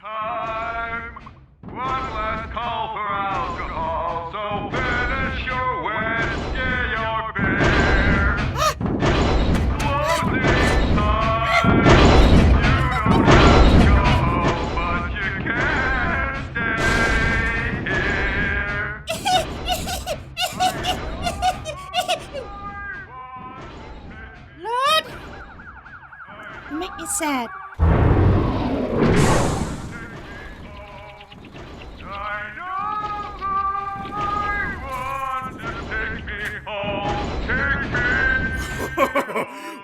Time. One last call for alcohol, so finish your whiskey, your beer. Closing time. You don't have to go home, but you can't stay here. Lord, you make me sad.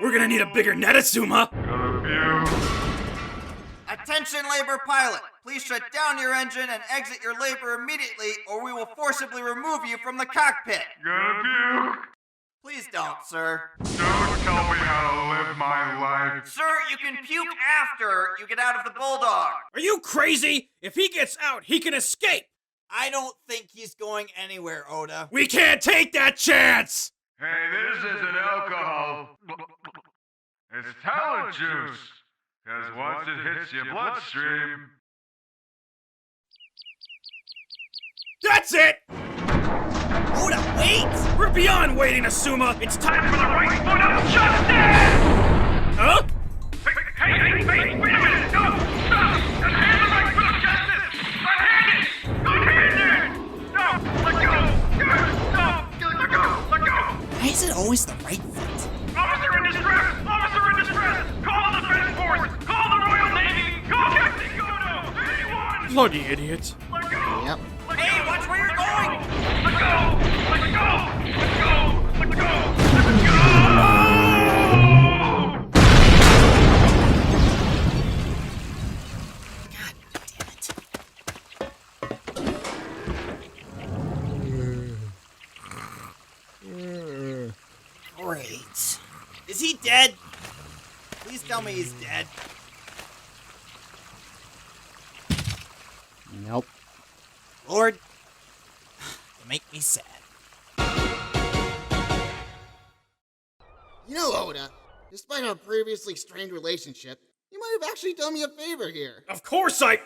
We're gonna need a bigger net, Asuma! Attention labor pilot, please shut down your engine and exit your labor immediately or we will forcibly remove you from the cockpit. Gonna puke. Please don't, sir. Don't tell me how to live my life. Sir, you can puke after you get out of the Bulldog. Are you crazy? If he gets out, he can escape! I don't think he's going anywhere, Oda. We can't take that chance! Hey, this isn't alcohol. It's talent juice. Because once it hits your bloodstream... That's it! Oda, wait! We're beyond waiting, Asuma! It's time for the right foot of justice! Huh? Hey, wait a minute! No! Stop! Unhand the right foot of justice! Unhand it! Unhand it! No! Let go! No! Let go! Let go! Why is it always the right foot? Officer in distress! Officer in distress! Call the defense force! Call the Royal Navy! Call Captain Godo! Anyone! Bloody idiot. Let go! Yep. Let Hey, go! watch where you're going! Let go! Let go! Let go! Let go! Let go! Great. Is he dead? Please tell me he's dead. Nope. Lord, you make me sad. You know, Oda, despite our previously strained relationship, you might have actually done me a favor here. Of course I...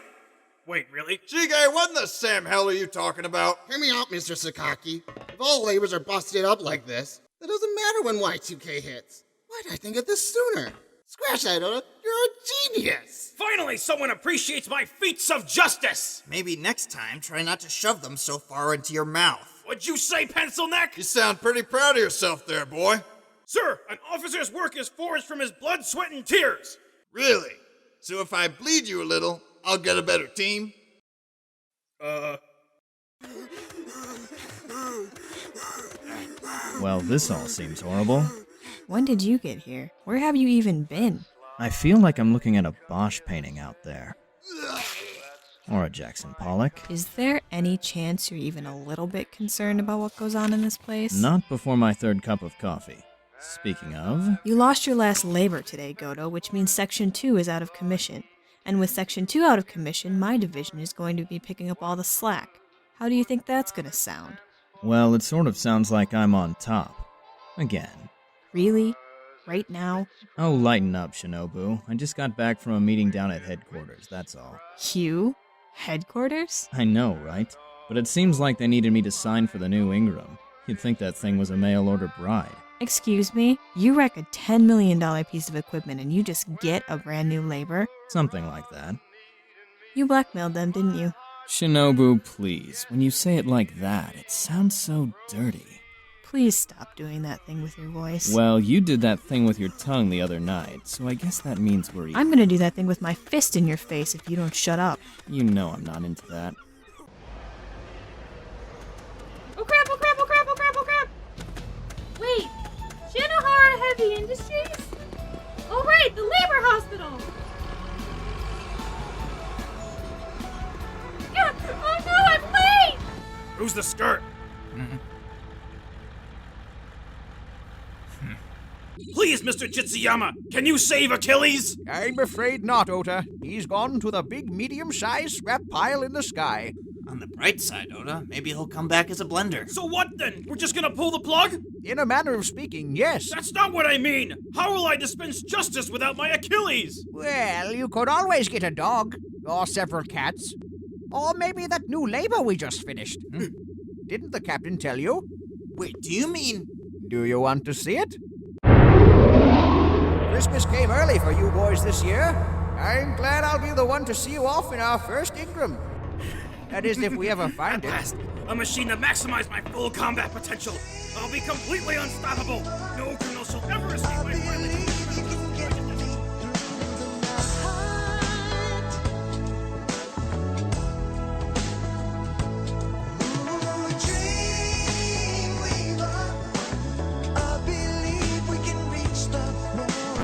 Wait, really? Jige, what in the Sam hell are you talking about? Hear me out, Mr. Sakaki. If all labors are busted up like this, it doesn't matter when Y2K hits. Why did I think of this sooner? Scratch that, Oda. You're a genius! Finally, someone appreciates my feats of justice! Maybe next time, try not to shove them so far into your mouth. What'd you say, Pencil Neck? You sound pretty proud of yourself there, boy. Sir, an officer's work is forged from his blood, sweat, and tears! Really? So if I bleed you a little, I'll get a better team? Well, this all seems horrible. When did you get here? Where have you even been? I feel like I'm looking at a Bosch painting out there. Or a Jackson Pollock. Is there any chance you're even a little bit concerned about what goes on in this place? Not before my third cup of coffee. Speaking of... You lost your last labor today, Godo, which means Section 2 is out of commission. And with Section 2 out of commission, my division is going to be picking up all the slack. How do you think that's gonna sound? Well, it sort of sounds like I'm on top. Again. Really? Right now? Oh, lighten up, Shinobu. I just got back from a meeting down at headquarters, that's all. You? Headquarters? I know, right? But it seems like they needed me to sign for the new Ingram. You'd think that thing was a mail-order bride. Excuse me? You wreck a $10 million piece of equipment and you just get a brand new labor? Something like that. You blackmailed them, didn't you? Shinobu, please. When you say it like that, it sounds so dirty. Please stop doing that thing with your voice. Well, you did that thing with your tongue the other night, so I guess that means we're even. I'm gonna do that thing with my fist in your face if you don't shut up. You know I'm not into that. Oh crap, oh crap, oh crap, oh crap, oh crap! Wait, Shinohara Heavy Industries? Oh right, the labor hospital! Yeah, oh no, I'm late! Who's the skirt? Please, Mr. Jitsuyama, can you save Achilles? I'm afraid not, Ota. He's gone to the big medium-sized scrap pile in the sky. On the bright side, Oda, maybe he'll come back as a blender. So what then? We're just gonna pull the plug? In a manner of speaking, yes. That's not what I mean! How will I dispense justice without my Achilles? Well, you could always get a dog, or several cats, or maybe that new labor we just finished. Didn't the captain tell you? Wait, do you mean... Do you want to see it? Christmas came early for you boys this year. I'm glad I'll be the one to see you off in our first Ingram. That is, if we ever find At it. last, a machine to maximize my full combat potential. I'll be completely unstoppable. No criminal shall ever escape my violence.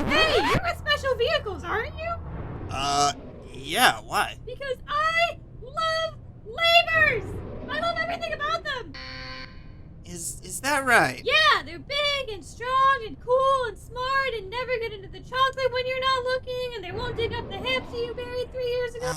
Hey, you're with special vehicles, aren't you? Yeah, why? Because I love labors! I love everything about them! Is that right? Yeah, they're big and strong and cool and smart and never get into the chocolate when you're not looking, and they won't dig up the hips you buried 3 years ago.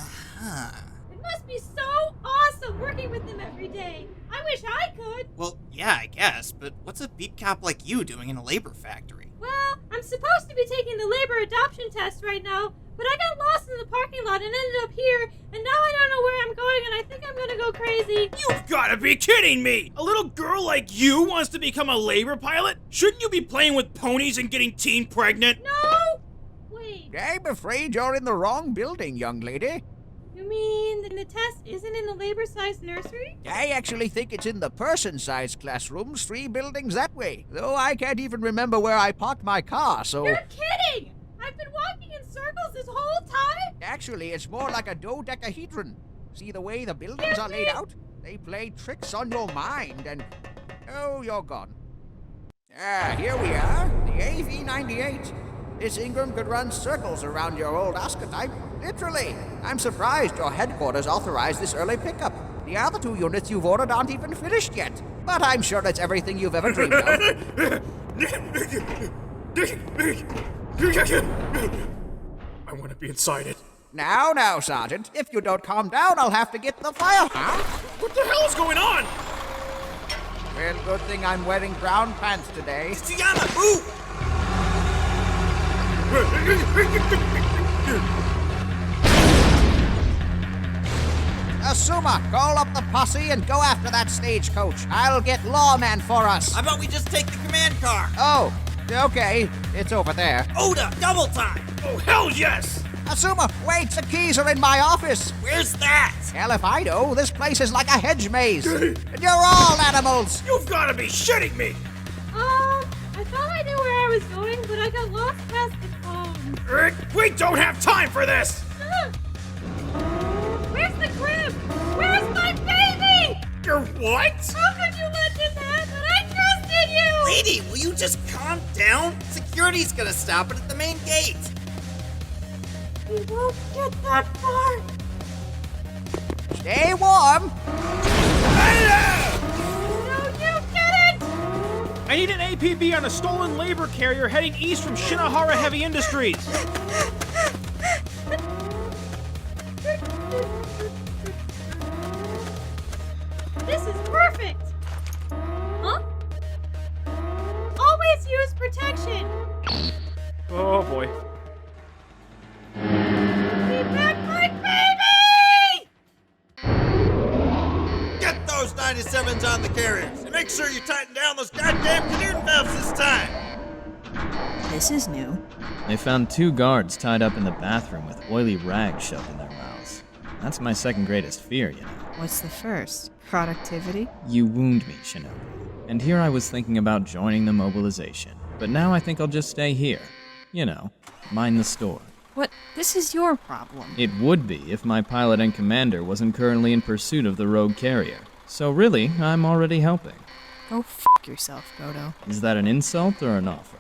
It must be so awesome working with them every day. I wish I could. Well, yeah, I guess, but what's a beat cop like you doing in a labor factory? Well, I'm supposed to be taking the labor adoption test right now, but I got lost in the parking lot and ended up here, and now I don't know where I'm going, and I think I'm gonna go crazy. You've gotta be kidding me! A little girl like you wants to become a labor pilot? Shouldn't you be playing with ponies and getting teen pregnant? No! Wait, I'm afraid you're in the wrong building, young lady. you mean the test isn't in the labor-sized nursery? I actually think it's in the person-sized classrooms 3 buildings that way. Though I can't even remember where I parked my car, so... You're kidding! I've been walking in circles this whole time? Actually, it's more like a dodecahedron. See the way the buildings are laid out? They play tricks on your mind and... Oh, you're gone. Here we are, the AV-98. This Ingram could run circles around your old Oscar type. Literally. I'm surprised your headquarters authorized this early pickup. The other 2 units you've ordered aren't even finished yet. But I'm sure it's everything you've ever dreamed of. I want to be inside it. Now, Sergeant. If you don't calm down, I'll have to get the fire. Huh? What the hell is going on? Well, good thing I'm wearing brown pants today. Tsuyama, move! Asuma, call up the posse and go after that stagecoach. I'll get lawman for us. How about we just take the command car? Oh, okay. It's over there. Oda, double time! Oh, hell yes! Asuma, wait, the keys are in my office. Where's that? Hell if I know. This place is like a hedge maze. And you're all animals. You've got to be shitting me! I thought I knew where I was going, but I got lost past the phone. We don't have time for this! Where's the crib? Where's my baby? You're what? How could you let this happen? I trusted you! Lady, will you just calm down? Security's gonna stop it at the main gate. We won't get that far. Stay warm. No, you didn't! I need an APB on a stolen labor carrier heading east from Shinohara Heavy Industries. This is perfect! Huh? Always use protection! Oh boy. Give me back my baby! Get those 97s on the carriers, and make sure you tighten down those goddamn canoe valves this time. This is new. They found 2 guards tied up in the bathroom with oily rags shoved in their mouths. That's my second greatest fear, you know. What's the first? Productivity? You wound me, Shinobu. And here I was thinking about joining the mobilization. But now I think I'll just stay here. You know, mind the store. What? This is your problem. It would be if my pilot and commander wasn't currently in pursuit of the rogue carrier. So really, I'm already helping. Go f yourself, Godo. Is that an insult or an offer?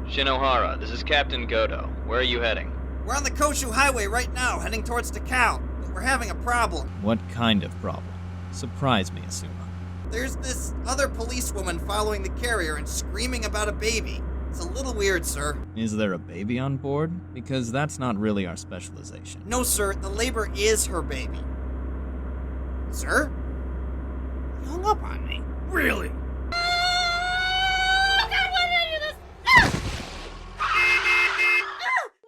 Shinohara, this is Captain Godo. Where are you heading? We're on the Koshu Highway right now, heading towards Takao. But we're having a problem. What kind of problem? Surprise me, Asuma. There's this other policewoman following the carrier and screaming about a baby. It's a little weird, sir. Is there a baby on board? Because that's not really our specialization. No, sir, the labor is her baby. Sir? He hung up on me. Really? Oh, God, why did I do this?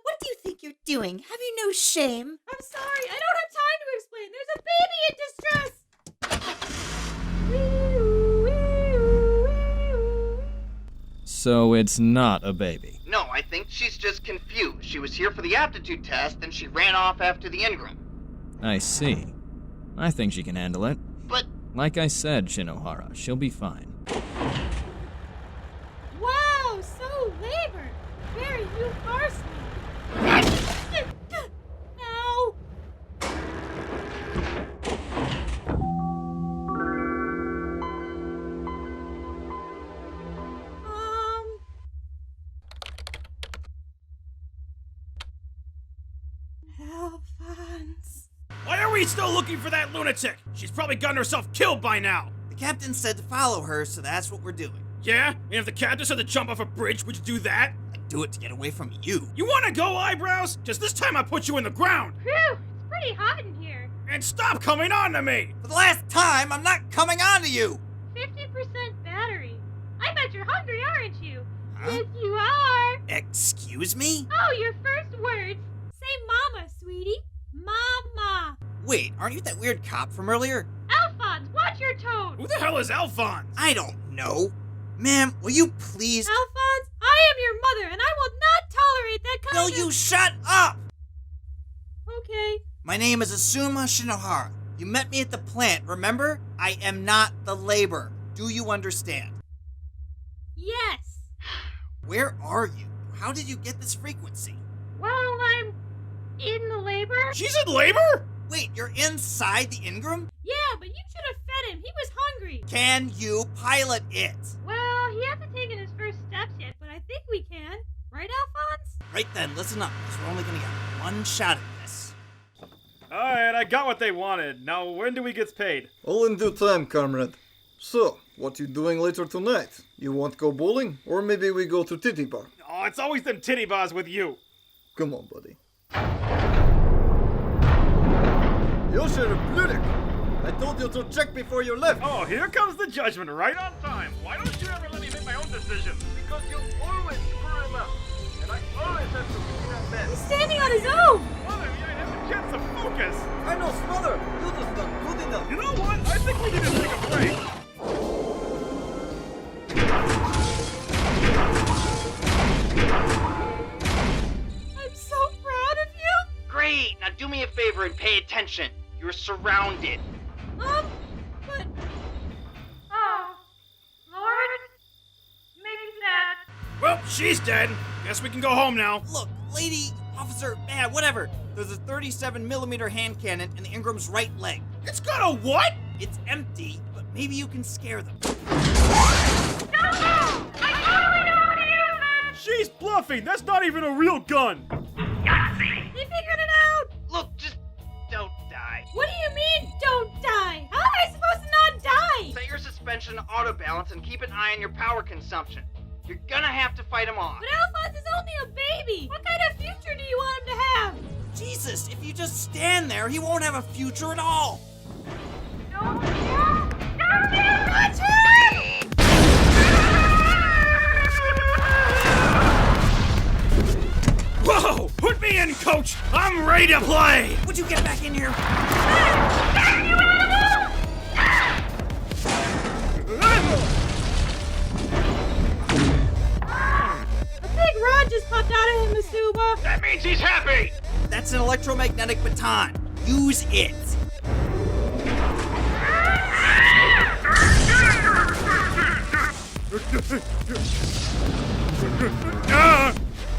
What do you think you're doing? Have you no shame? I'm sorry. I don't have time to explain. There's a baby in distress. So it's not a baby. No, I think she's just confused. She was here for the aptitude test, and she ran off after the Ingram. I see. I think she can handle it. But Like I said, Shinohara, she'll be fine. Wow, so labored. Barry, you forced me. Ow. Alphonse. Why are we still looking for that lunatic? She's probably gotten herself killed by now. the captain said to follow her, so that's what we're doing. Yeah? And if the captain said to jump off a bridge, would you do that? I'd do it to get away from you. You wanna go, Eyebrows? Cause this time I put you in the ground. Phew, it's pretty hot in here. And stop coming on to me! For the last time, I'm not coming on to you! 50% battery. I bet you're hungry, aren't you? Huh? Yes, you are. Excuse me? Oh, your first words. Say mama, sweetie. Mama. Wait, aren't you that weird cop from earlier? Alphonse, watch your tone. Who the hell is Alphonse? I don't know. Ma'am, will you please... Alphonse, I am your mother, and I will not tolerate that kind No, of... you shut up! Okay. My name is Asuma Shinohara. You met me at the plant, remember? I am not the labor. Do you understand? Yes. Where are you? How did you get this frequency? Well, I'm in the labor. She's in labor? Wait, you're inside the Ingram? Yeah, but you should have fed him. He was hungry. Can you pilot it? Well, he hasn't taken his first steps yet, but I think we can. Right, Alphonse? Right then, listen up, because we're only gonna get one shot at this. Alright, I got what they wanted. Now, when do we get paid? All in due time, comrade. So, what you doing later tonight? You want go bowling? Or maybe we go to titty bar? Oh, it's always them titty bars with you. Come on, buddy. Yo, Sheriff Bludick! I told you to check before you left! Oh, here comes the judgment, right on time. Why don't you ever let me make my own decisions? Because you always screw him up. And I always have to be that best. He's standing on his own. Mother, you didn't have a chance to focus. I know, Smother! You just not good enough! You know what? I think we need to take a break. I'm so proud of you. Great! Now do me a favor and pay attention. You're surrounded. But... Oh, Lord, make me sad. Well, she's dead. Guess we can go home now. Look, lady, officer, man, whatever. There's a 37mm hand cannon in the Ingram's right leg. It's got a what? It's empty, but maybe you can scare them. No! I totally know how to use it! She's bluffing. That's not even a real gun. He figured it out! Look, just don't die. What do you mean, don't die? How am I supposed to not die? Set your suspension to auto balance and keep an eye on your power consumption. You're gonna have to fight him off. But Alphonse is only a baby. What kind of future do you want him to have? Jesus, if you just stand there, he won't have a future at all. Don't you? Don't you touch him! Whoa! Put me in, coach! I'm ready to play! Would you get back in here? A big rod just popped out of him, Masuba. That means he's happy. That's an electromagnetic baton. Use it.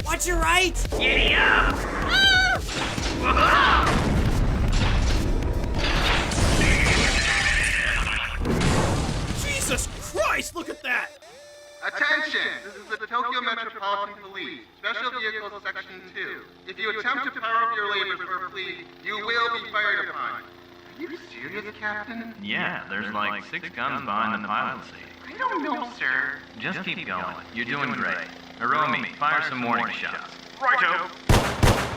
Watch your right. Jesus Christ, look at that! Attention! This is the Tokyo Metropolitan Police, Special Vehicles Section 2. If you attempt to power up your labors or flee, you will be fired upon. Are you serious, Captain? Yeah, there's like 6 guns behind the pilot seat. I don't know, sir. Just keep going. You're doing great. Hiromi, fire some warning shots. Righto.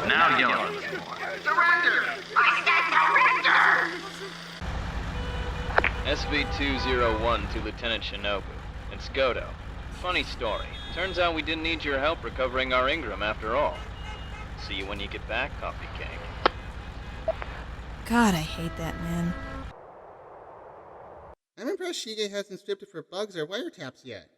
Now yell at them more. Surrender! I said surrender! SV-201 to Lieutenant Shinobu. It's Goto. Funny story. Turns out we didn't need your help recovering our Ingram after all. See you when you get back, Coffee Cake. God, I hate that man. I'm impressed Shige hasn't stripped it for bugs or wiretaps yet.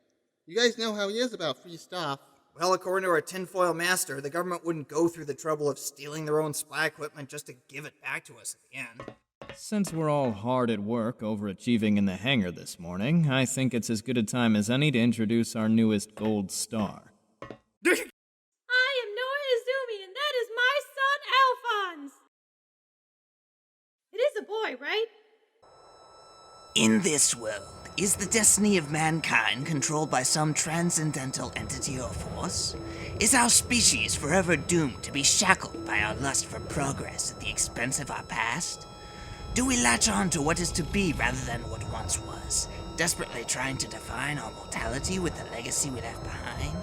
You guys know how he is about free stuff. Well, according to our tinfoil master, the government wouldn't go through the trouble of stealing their own spy equipment just to give it back to us at the end. Since we're all hard at work overachieving in the hangar this morning, I think it's as good a time as any to introduce our newest gold star. I am Nora Izumi, and that is my son, Alphonse. It is a boy, right? In this world, is the destiny of mankind controlled by some transcendental entity or force? Is our species forever doomed to be shackled by our lust for progress at the expense of our past? Do we latch on to what is to be rather than what once was, desperately trying to define our mortality with the legacy we left behind?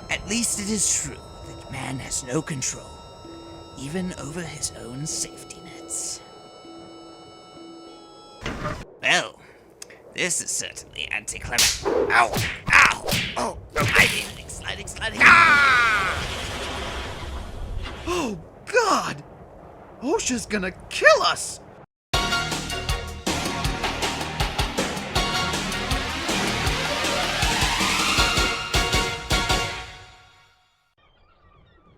At least it is true that man has no control, even over his own safety nets. Well, this is certainly anticlimactic. Ow! Ow! Oh! Sliding! Ah! Oh, God! OSHA's gonna kill us!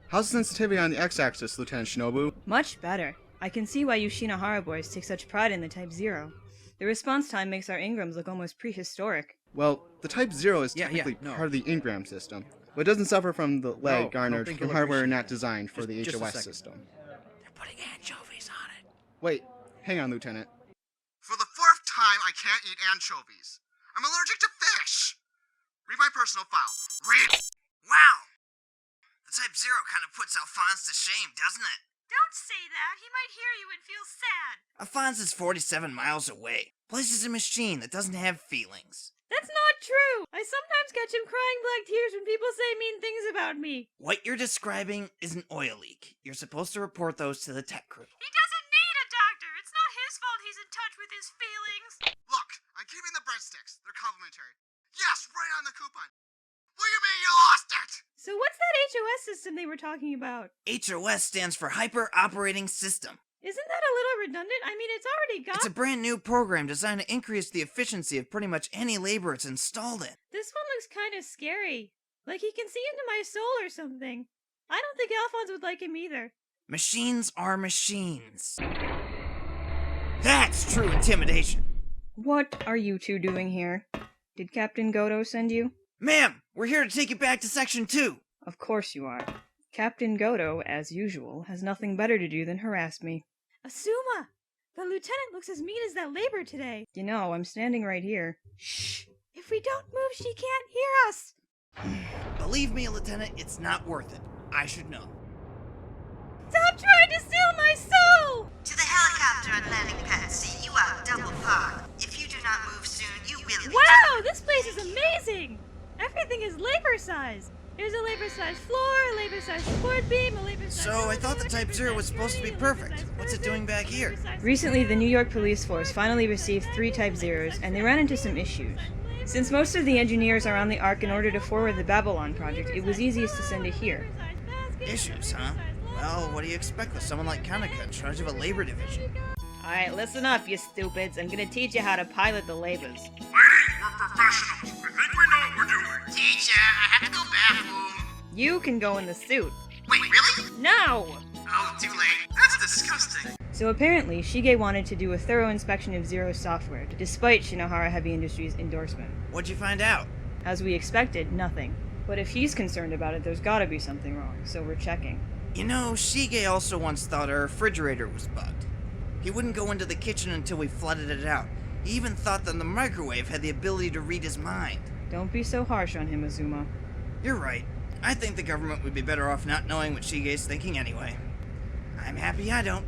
How's the sensitivity on the x-axis, Lieutenant Shinobu? Much better. I can see why you Shinohara boys take such pride in the Type 0. The response time makes our Ingrams look almost prehistoric. Well, the Type 0 is technically part of the Ingram system, but it doesn't suffer from the lag garnered from hardware not designed for the HOS system. They're putting anchovies on it. Wait, hang on, Lieutenant. For the 4th time, I can't eat anchovies. I'm allergic to fish. Read my personal file. Read. Wow! The Type 0 kind of puts Alphonse to shame, doesn't it? Don't say that. He might hear you and feel sad. Alphonse is 47 miles away. Place is a machine that doesn't have feelings. That's not true. I sometimes catch him crying black tears when people say mean things about me. What you're describing is an oil leak. You're supposed to report those to the tech crew. He doesn't need a doctor. It's not his fault he's in touch with his feelings. Look, I'm keeping the breadsticks. They're complimentary. Yes, right on the coupon. What do you mean you lost it? So what's that HOS system they were talking about? HOS stands for Hyper Operating System. Isn't that a little redundant? I mean, it's already got... It's a brand new program designed to increase the efficiency of pretty much any labor it's installed in. This one looks kind of scary. Like he can see into my soul or something. I don't think Alphonse would like him either. Machines are machines. That's true intimidation. What are you two doing here? Did Captain Goto send you? Ma'am, we're here to take you back to Section 2. Of course you are. Captain Goto, as usual, has nothing better to do than harass me. Asuma! The lieutenant looks as mean as that labor today. You know, I'm standing right here. Shh! If we don't move, she can't hear us! Believe me, Lieutenant, it's not worth it. I should know. Stop trying to steal my soul! To the helicopter on landing pad, see you out double parked. If you do not move soon, you will be... Wow! This place is amazing! Everything is labor size. There's a labor size floor, a labor size support beam, a labor size... So I thought the Type 0 was supposed to be perfect. What's it doing back here? Recently, the New York Police Force finally received 3 Type 0s, and they ran into some issues. Since most of the engineers are on the Ark in order to forward the Babylon project, it was easiest to send it here. Issues, huh? Well, what do you expect with someone like Kanaka in charge of a labor division? Alright, listen up, you stupids. I'm gonna teach you how to pilot the labors. Ladies, we're professionals. I think we know what we're doing. Teacher, I have to go bathroom. You can go in the suit. Wait, really? No! Oh, too late. That's disgusting. So apparently, Shige wanted to do a thorough inspection of Zero's software, despite Shinohara Heavy Industries' endorsement. What'd you find out? As we expected, nothing. But if he's concerned about it, there's gotta be something wrong, so we're checking. You know, Shige also once thought our refrigerator was bugged. He wouldn't go into the kitchen until we flooded it out. He even thought that the microwave had the ability to read his mind. Don't be so harsh on him, Azuma. You're right. I think the government would be better off not knowing what Shige's thinking anyway. I'm happy I don't.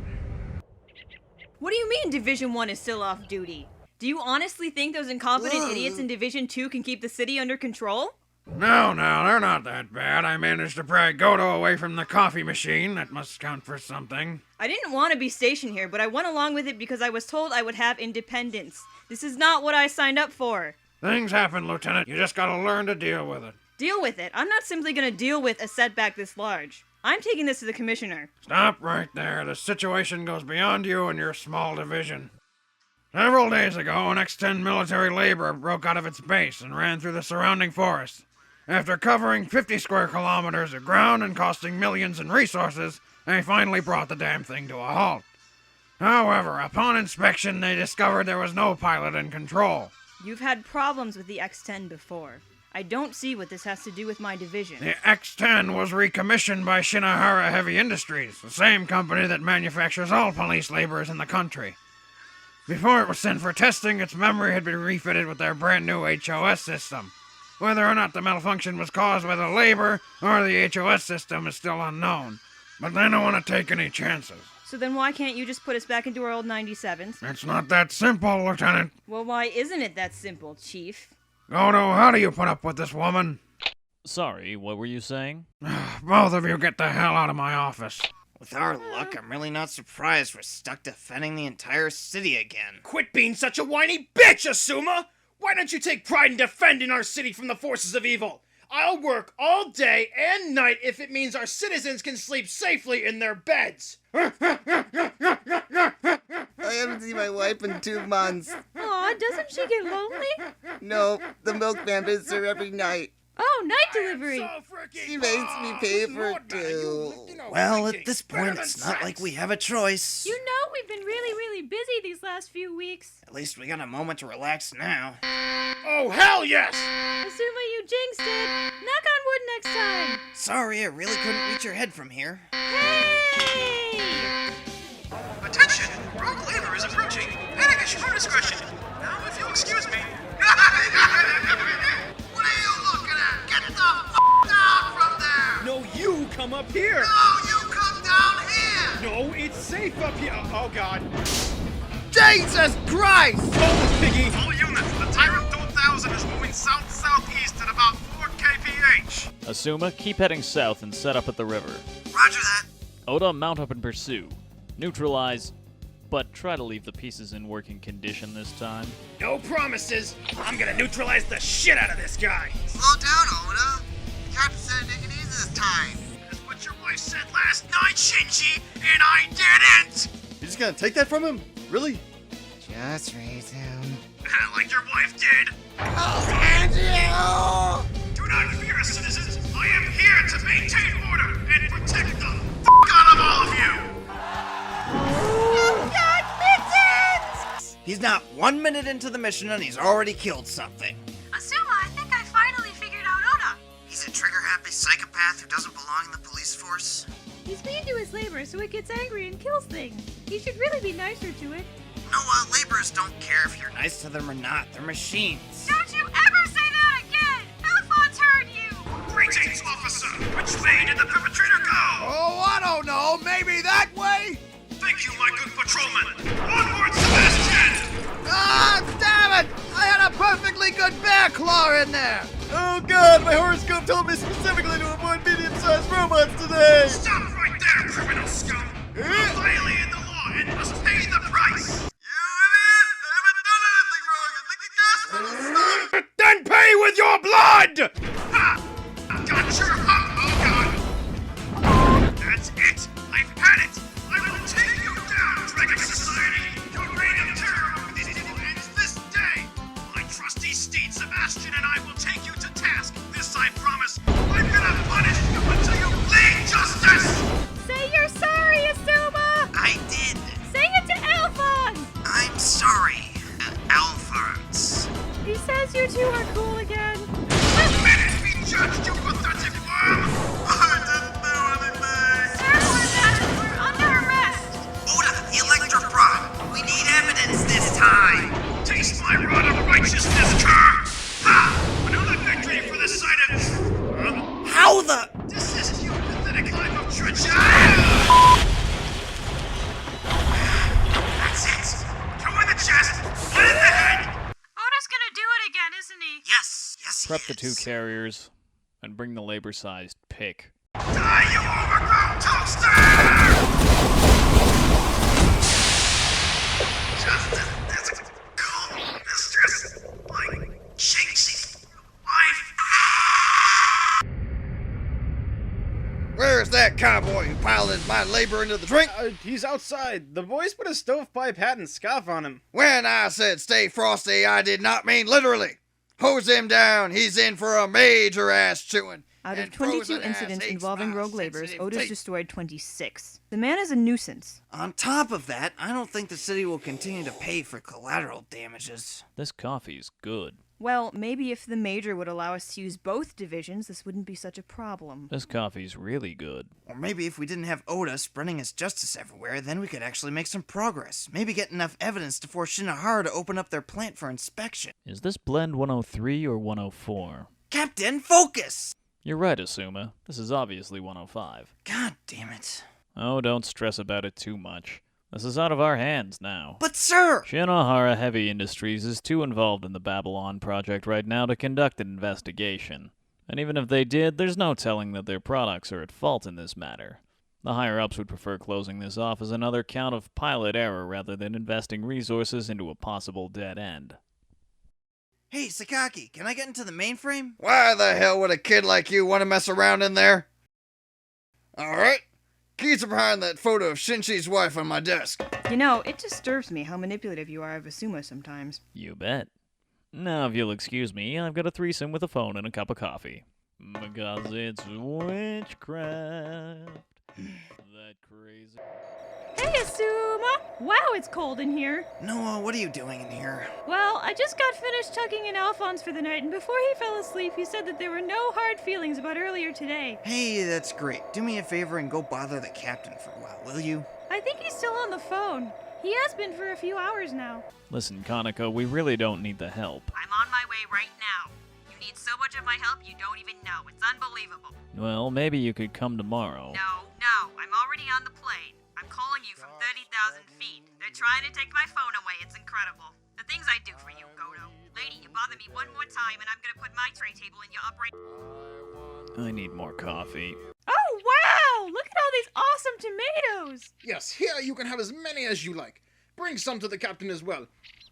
What do you mean Division 1 is still off duty? Do you honestly think those incompetent idiots in Division 2 can keep the city under control? No, they're not that bad. I managed to pry Godo away from the coffee machine. That must count for something. I didn't want to be stationed here, but I went along with it because I was told I would have independence. This is not what I signed up for. Things happen, Lieutenant. You just gotta learn to deal with it. Deal with it? I'm not simply gonna deal with a setback this large. I'm taking this to the commissioner. Stop right there. The situation goes beyond you and your small division. Several days ago, an X-10 military laborer broke out of its base and ran through the surrounding forest. After covering 50 square kilometers of ground and costing millions in resources, they finally brought the damn thing to a halt. However, upon inspection, they discovered there was no pilot in control. You've had problems with the X-10 before. I don't see what this has to do with my division. The X-10 was recommissioned by Shinohara Heavy Industries, the same company that manufactures all police laborers in the country. Before it was sent for testing, its memory had been refitted with their brand new HOS system. Whether or not the malfunction was caused by the labor or the HOS system is still unknown, but they don't want to take any chances. So then why can't you just put us back into our old 97s? It's not that simple, Lieutenant. Well, why isn't it that simple, Chief? Godo, how do you put up with this woman? Sorry, what were you saying? Both of you get the hell out of my office. With our luck, I'm really not surprised we're stuck defending the entire city again. Quit being such a whiny bitch, Asuma! Why don't you take pride in defending our city from the forces of evil? I'll work all day and night if it means our citizens can sleep safely in their beds. I haven't seen my wife in 2 months. Aw, doesn't she get lonely? No, the milkman visits her every night. Oh, night delivery. She makes me pay for it too. Well, at this point, it's not like we have a choice. You know we've been really busy these last few weeks. At least we got a moment to relax now. Oh, hell yes! Assuming you jinxed it. Knock on wood next time. Sorry, I really couldn't reach your head from here. Hey! Attention! Rogue labor is approaching. Panic at your own discretion. Now, if you'll excuse me. What are you looking at? Get the f*** down from there! No, you come up here! No, you come down here! No, it's safe up here. Oh, God. Jesus Christ! Oh, Piggy! All units, the Tyrant 2000 is moving south-southeast at about 4 kph. Asuma, keep heading south and set up at the river. Roger that. Oda, mount up and pursue. Neutralize, but try to leave the pieces in working condition this time. No promises. I'm gonna neutralize the shit out of this guy. Slow down, Oda. The captain said it easy this time. That's what your wife said last night, Shinji, and I didn't! You just gonna take that from him? Really? Just raise him. Like your wife did. I'll hand you! Do not fear, citizens. I am here to maintain order and protect the f*** out of all of you! I've got mittens! He's not 1 minute into the mission and he's already killed something. Asuma, I think I finally figured out Oda. He's a trigger-happy psychopath who doesn't belong in the police force. He's mean to his labor, so it gets angry and kills things. He should really be nicer to it. No, laborers don't care if you're nice to them or not. They're machines. Don't you ever say that again! Alphonse heard you! Greetings, officer! Which way did the perpetrator go? Oh, I don't know. Maybe that way? Thank you, my good patrolman. Onward, Sebastian! Ah, damn it! I had a perfectly good bear claw in there! Oh God, my horoscope told me specifically to avoid medium-sized robots today! Stop right there, criminal scum! You're violating the law and must pay the price! Then pay with your blood! Ha! Got your hump, oh God! That's it! I've had it! I will take you down, Dragon Society! Your reign of terror over these people ends this day! My trusty steed Sebastian and I will take you to task. This I promise. I'm gonna punish you until you bleed justice! Say you're sorry, Asuma! I did. Say it to Alphonse! I'm sorry, Alphonse. He says you two are cool again. Minute be judged, you pathetic worm! I didn't do anything! Sir, we're under arrest! Oda, the electro-rod. We need evidence this time. Taste my rod of righteousness, cur! Ha! Another victory for the side of... How the... This is your pathetic life of treachery! That's it! Two in the chest, one in the head! Oda's gonna do it again, isn't he? Yeah, Prep the 2 carriers, and bring the labor-sized pick. Die, you overgrown toaster! Justice, that's a cool mistress. Like, Shakespeare's wife. Where's that cowboy who piloted my labor into the drink? He's outside. The boys put a stovepipe hat and scarf on him. When I said stay frosty, I did not mean literally. Hose him down. He's in for a major ass chewing. Out of 22 incidents involving rogue laborers, Otis destroyed 26. The man is a nuisance. On top of that, I don't think the city will continue to pay for collateral damages. This coffee's good. Well, maybe if the Major would allow us to use both divisions, this wouldn't be such a problem. This coffee's really good. Or maybe if we didn't have Oda spreading his justice everywhere, then we could actually make some progress. Maybe get enough evidence to force Shinohara to open up their plant for inspection. Is this blend 103 or 104? Captain, focus! You're right, Asuma. This is obviously 105. God damn it. Oh, don't stress about it too much. This is out of our hands now. But sir! Shinohara Heavy Industries is too involved in the Babylon project right now to conduct an investigation. And even if they did, there's no telling that their products are at fault in this matter. The higher-ups would prefer closing this off as another count of pilot error rather than investing resources into a possible dead end. Hey, Sakaki, can I get into the mainframe? Why the hell would a kid like you want to mess around in there? Alright. Keys are behind that photo of Shinshi's wife on my desk. You know, it disturbs me how manipulative you are of Asuma sometimes. You bet. Now, if you'll excuse me, I've got a threesome with a phone and a cup of coffee. Because it's witchcraft. That crazy... Hey, Asuma! Wow, it's cold in here. Noah, what are you doing in here? Well, I just got finished tucking in Alphonse for the night, and before he fell asleep, he said that there were no hard feelings about earlier today. Hey, that's great. Do me a favor and go bother the captain for a while, will you? I think he's still on the phone. He has been for a few hours now. Listen, Kaneko, we really don't need the help. I'm on my way right now. You need so much of my help you don't even know. It's unbelievable. Well, maybe you could come tomorrow. No, I'm already on the plane. I'm calling you from 30,000 feet. They're trying to take my phone away. It's incredible. The things I do for you, Godo. Lady, you bother me one more time and I'm gonna put my tray table in your upright... I need more coffee. Oh, wow! Look at all these awesome tomatoes! Yes, here you can have as many as you like. Bring some to the captain as well.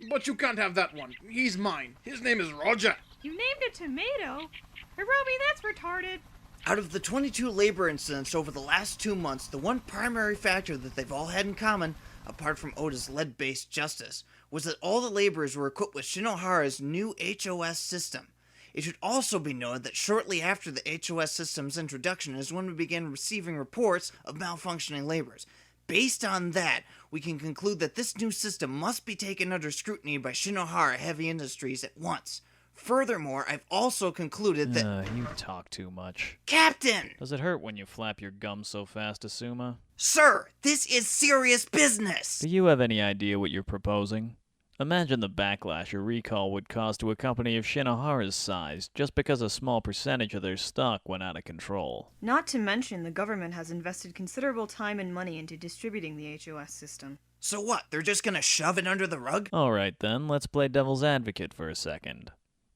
But you can't have that one. He's mine. His name is Roger. You named a tomato? Hiromi, that's retarded. Out of the 22 labor incidents over the last 2 months, the one primary factor that they've all had in common, apart from Oda's lead-based justice, was that all the laborers were equipped with Shinohara's new HOS system. It should also be noted that shortly after the HOS system's introduction is when we began receiving reports of malfunctioning laborers. Based on that, we can conclude that this new system must be taken under scrutiny by Shinohara Heavy Industries at once. Furthermore, I've also concluded that... You talk too much. Captain! Does it hurt when you flap your gums so fast, Asuma? Sir, this is serious business! Do you have any idea what you're proposing? Imagine the backlash a recall would cause to a company of Shinohara's size just because a small percentage of their stock went out of control. Not to mention, the government has invested considerable time and money into distributing the HOS system. So what, they're just gonna shove it under the rug? Alright then, let's play devil's advocate for a second.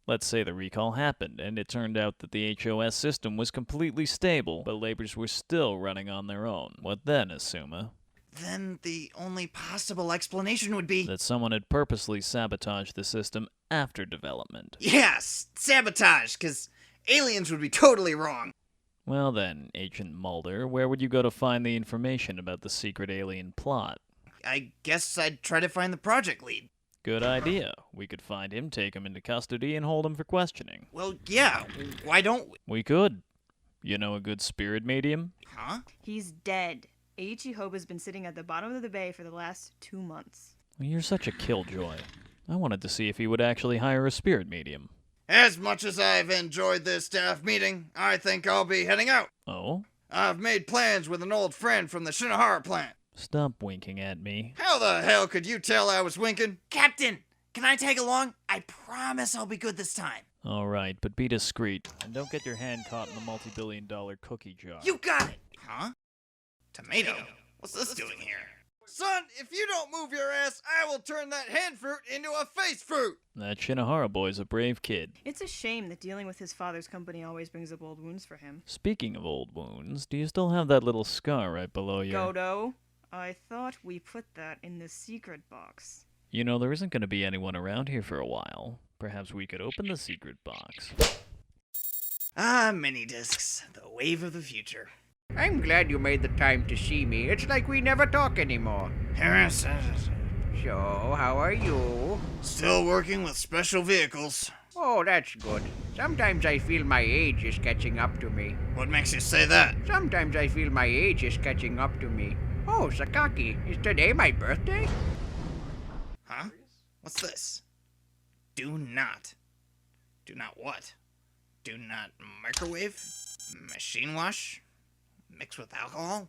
Let's say the recall happened, and it turned out that the HOS system was completely stable, but laborers were still running on their own. What then, Asuma? Then the only possible explanation would be... that someone had purposely sabotaged the system after development. Yes, sabotage, because aliens would be totally wrong. Well then, Agent Mulder, where would you go to find the information about the secret alien plot? I guess I'd try to find the project lead. Good idea. We could find him, take him into custody, and hold him for questioning. Well, yeah, why don't we? We could. You know a good spirit medium? Huh? He's dead. Eiichi Hoba's been sitting at the bottom of the bay for the last 2 months. Well, you're such a killjoy. I wanted to see if he would actually hire a spirit medium. As much as I've enjoyed this staff meeting, I think I'll be heading out. Oh? I've made plans with an old friend from the Shinohara plant. Stop winking at me. How the hell could you tell I was winking? Captain, can I tag along? I promise I'll be good this time. Alright, but be discreet, and don't get your hand caught in the multi-billion-dollar cookie jar. You got it! Huh? Tomato? What's this doing here? Son, if you don't move your ass, I will turn that hand fruit into a face fruit! That Shinohara boy's a brave kid. It's a shame that dealing with his father's company always brings up old wounds for him. Speaking of old wounds, do you still have that little scar right below your... Godo, I thought we put that in the secret box. You know, there isn't going to be anyone around here for a while. Perhaps we could open the secret box. Ah, mini-discs, the wave of the future. I'm glad you made the time to see me. It's like we never talk anymore. So, how are you? Still working with special vehicles. Oh, that's good. Sometimes I feel my age is catching up to me. What makes you say that? Sometimes I feel my age is catching up to me. Oh, Sakaki, is today my birthday? Huh? What's this? Do not what? Do not microwave? Machine wash? Mix with alcohol?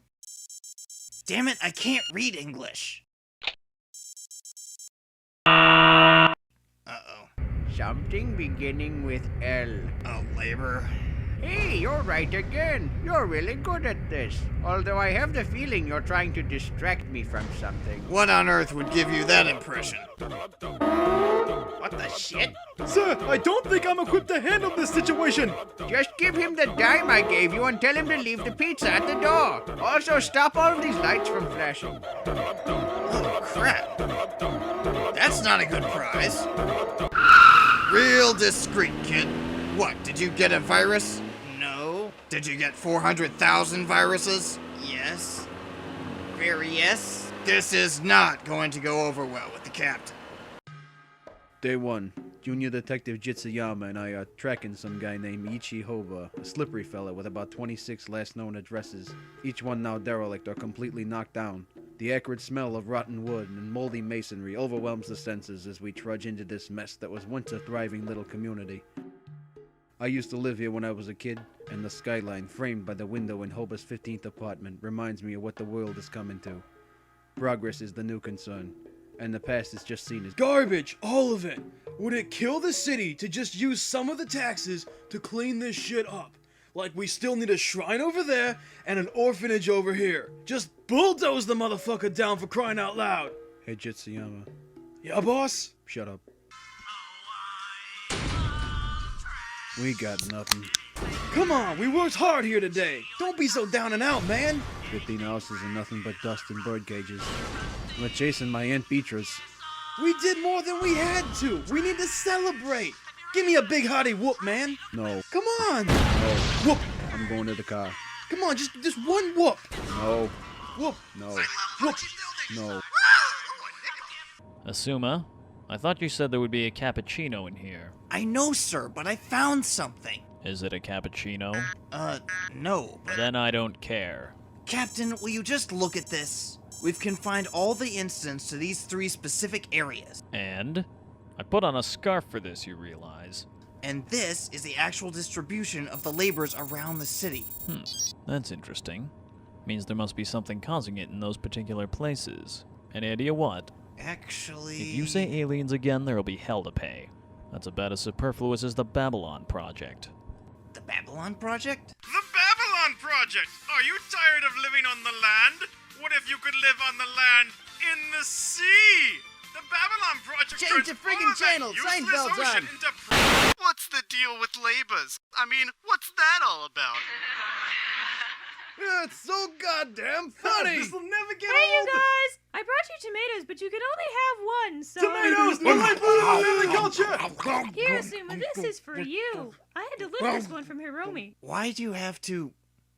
Damn it, I can't read English. Uh-oh. Something beginning with L. Oh, labor. Hey, you're right again. You're really good at this. Although I have the feeling you're trying to distract me from something. What on earth would give you that impression? What the shit? Sir, I don't think I'm equipped to handle this situation. Just give him the dime I gave you and tell him to leave the pizza at the door. Also, stop all of these lights from flashing. Oh, crap. That's not a good prize. Real discreet, kid. What, did you get a virus? No. Did you get 400,000 viruses? Yes. Very yes. This is not going to go over well with the captain. Day 1. Junior Detective Jitsuyama and I are tracking some guy named Ichi Hoba, a slippery fella with about 26 last known addresses, each one now derelict or completely knocked down. The acrid smell of rotten wood and moldy masonry overwhelms the senses as we trudge into this mess that was once a thriving little community. I used to live here when I was a kid, and the skyline framed by the window in Hoba's 15th apartment reminds me of what the world is coming to. Progress is the new concern, and the past is just seen as garbage, all of it. Would it kill the city to just use some of the taxes to clean this shit up? Like we still need a shrine over there and an orphanage over here. Just bulldoze the motherfucker down for crying out loud. Hey, Jitsuyama. Yeah, boss? Shut up. We got nothing. Come on, we worked hard here today. Don't be so down and out, man. 15 houses and nothing but dust and bird cages. We're chasing my Aunt Beatrice. We did more than we had to. We need to celebrate. Give me a big hearty whoop, man. No. Come on. No. Whoop. I'm going to the car. Come on, just one whoop. No. Whoop. No. Whoop. No. Asuma, I thought you said there would be a cappuccino in here. I know, sir, but I found something. Is it a cappuccino? No, but... Then I don't care. Captain, will you just look at this? We've confined all the incidents to these 3 specific areas. And? I put on a scarf for this, you realize. And this is the actual distribution of the laborers around the city. That's interesting. Means there must be something causing it in those particular places. Any idea what? Actually... If you say aliens again, there'll be hell to pay. That's about as superfluous as the Babylon Project. The Babylon Project? The Babylon Project! Are you tired of living on the land? What if you could live on the land in the sea? The Babylon Project Change turns the friggin' all channel, that useless Seinfeld's ocean on. into... What's the deal with labors? I mean, what's that all about? Yeah, it's so goddamn funny! This'll never get Hey, you old! guys! I brought you tomatoes, but you can only have one, so... Tomatoes! The lifeblood of family culture! Here, Asuma, this is for you. I had to lift this one from Hiromi. Why do you have to...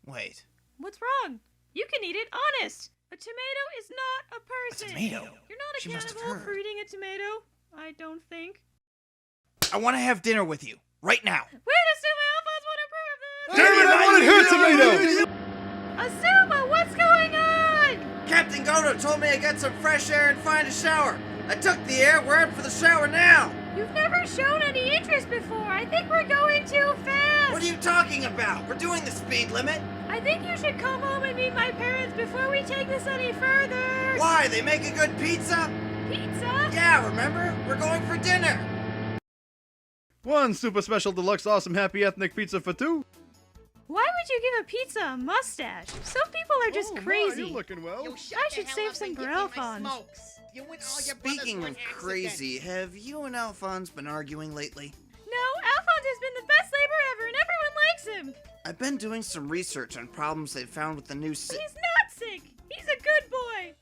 Wait. What's wrong? You can eat it, honest. A tomato is not a person. A tomato? You're not a She must have cannibal heard. for eating a tomato. I don't think. I want to have dinner with you. Right now. Wait, Asuma, Alphonse won't approve of this. Damn it, I wanted her tomato! Asuma, what's going on? Captain Godo told me to get some fresh air and find a shower. I took the air. We're out for the shower now. You've never shown any interest before. I think we're going too fast. What are you talking about? We're doing the speed limit. I think you should come home and meet my parents before we take this any further. Why? They make a good pizza? Pizza? Yeah, remember? We're going for dinner. 1 super special deluxe awesome happy ethnic pizza for 2. Why would you give a pizza a mustache? Some people are just crazy. You're looking well. I should save some for Alphonse. Speaking of crazy, have you and Alphonse been arguing lately? No, Alphonse has been the best labor ever, and everyone likes him. I've been doing some research on problems they've found with the new He's not sick. He's a good boy.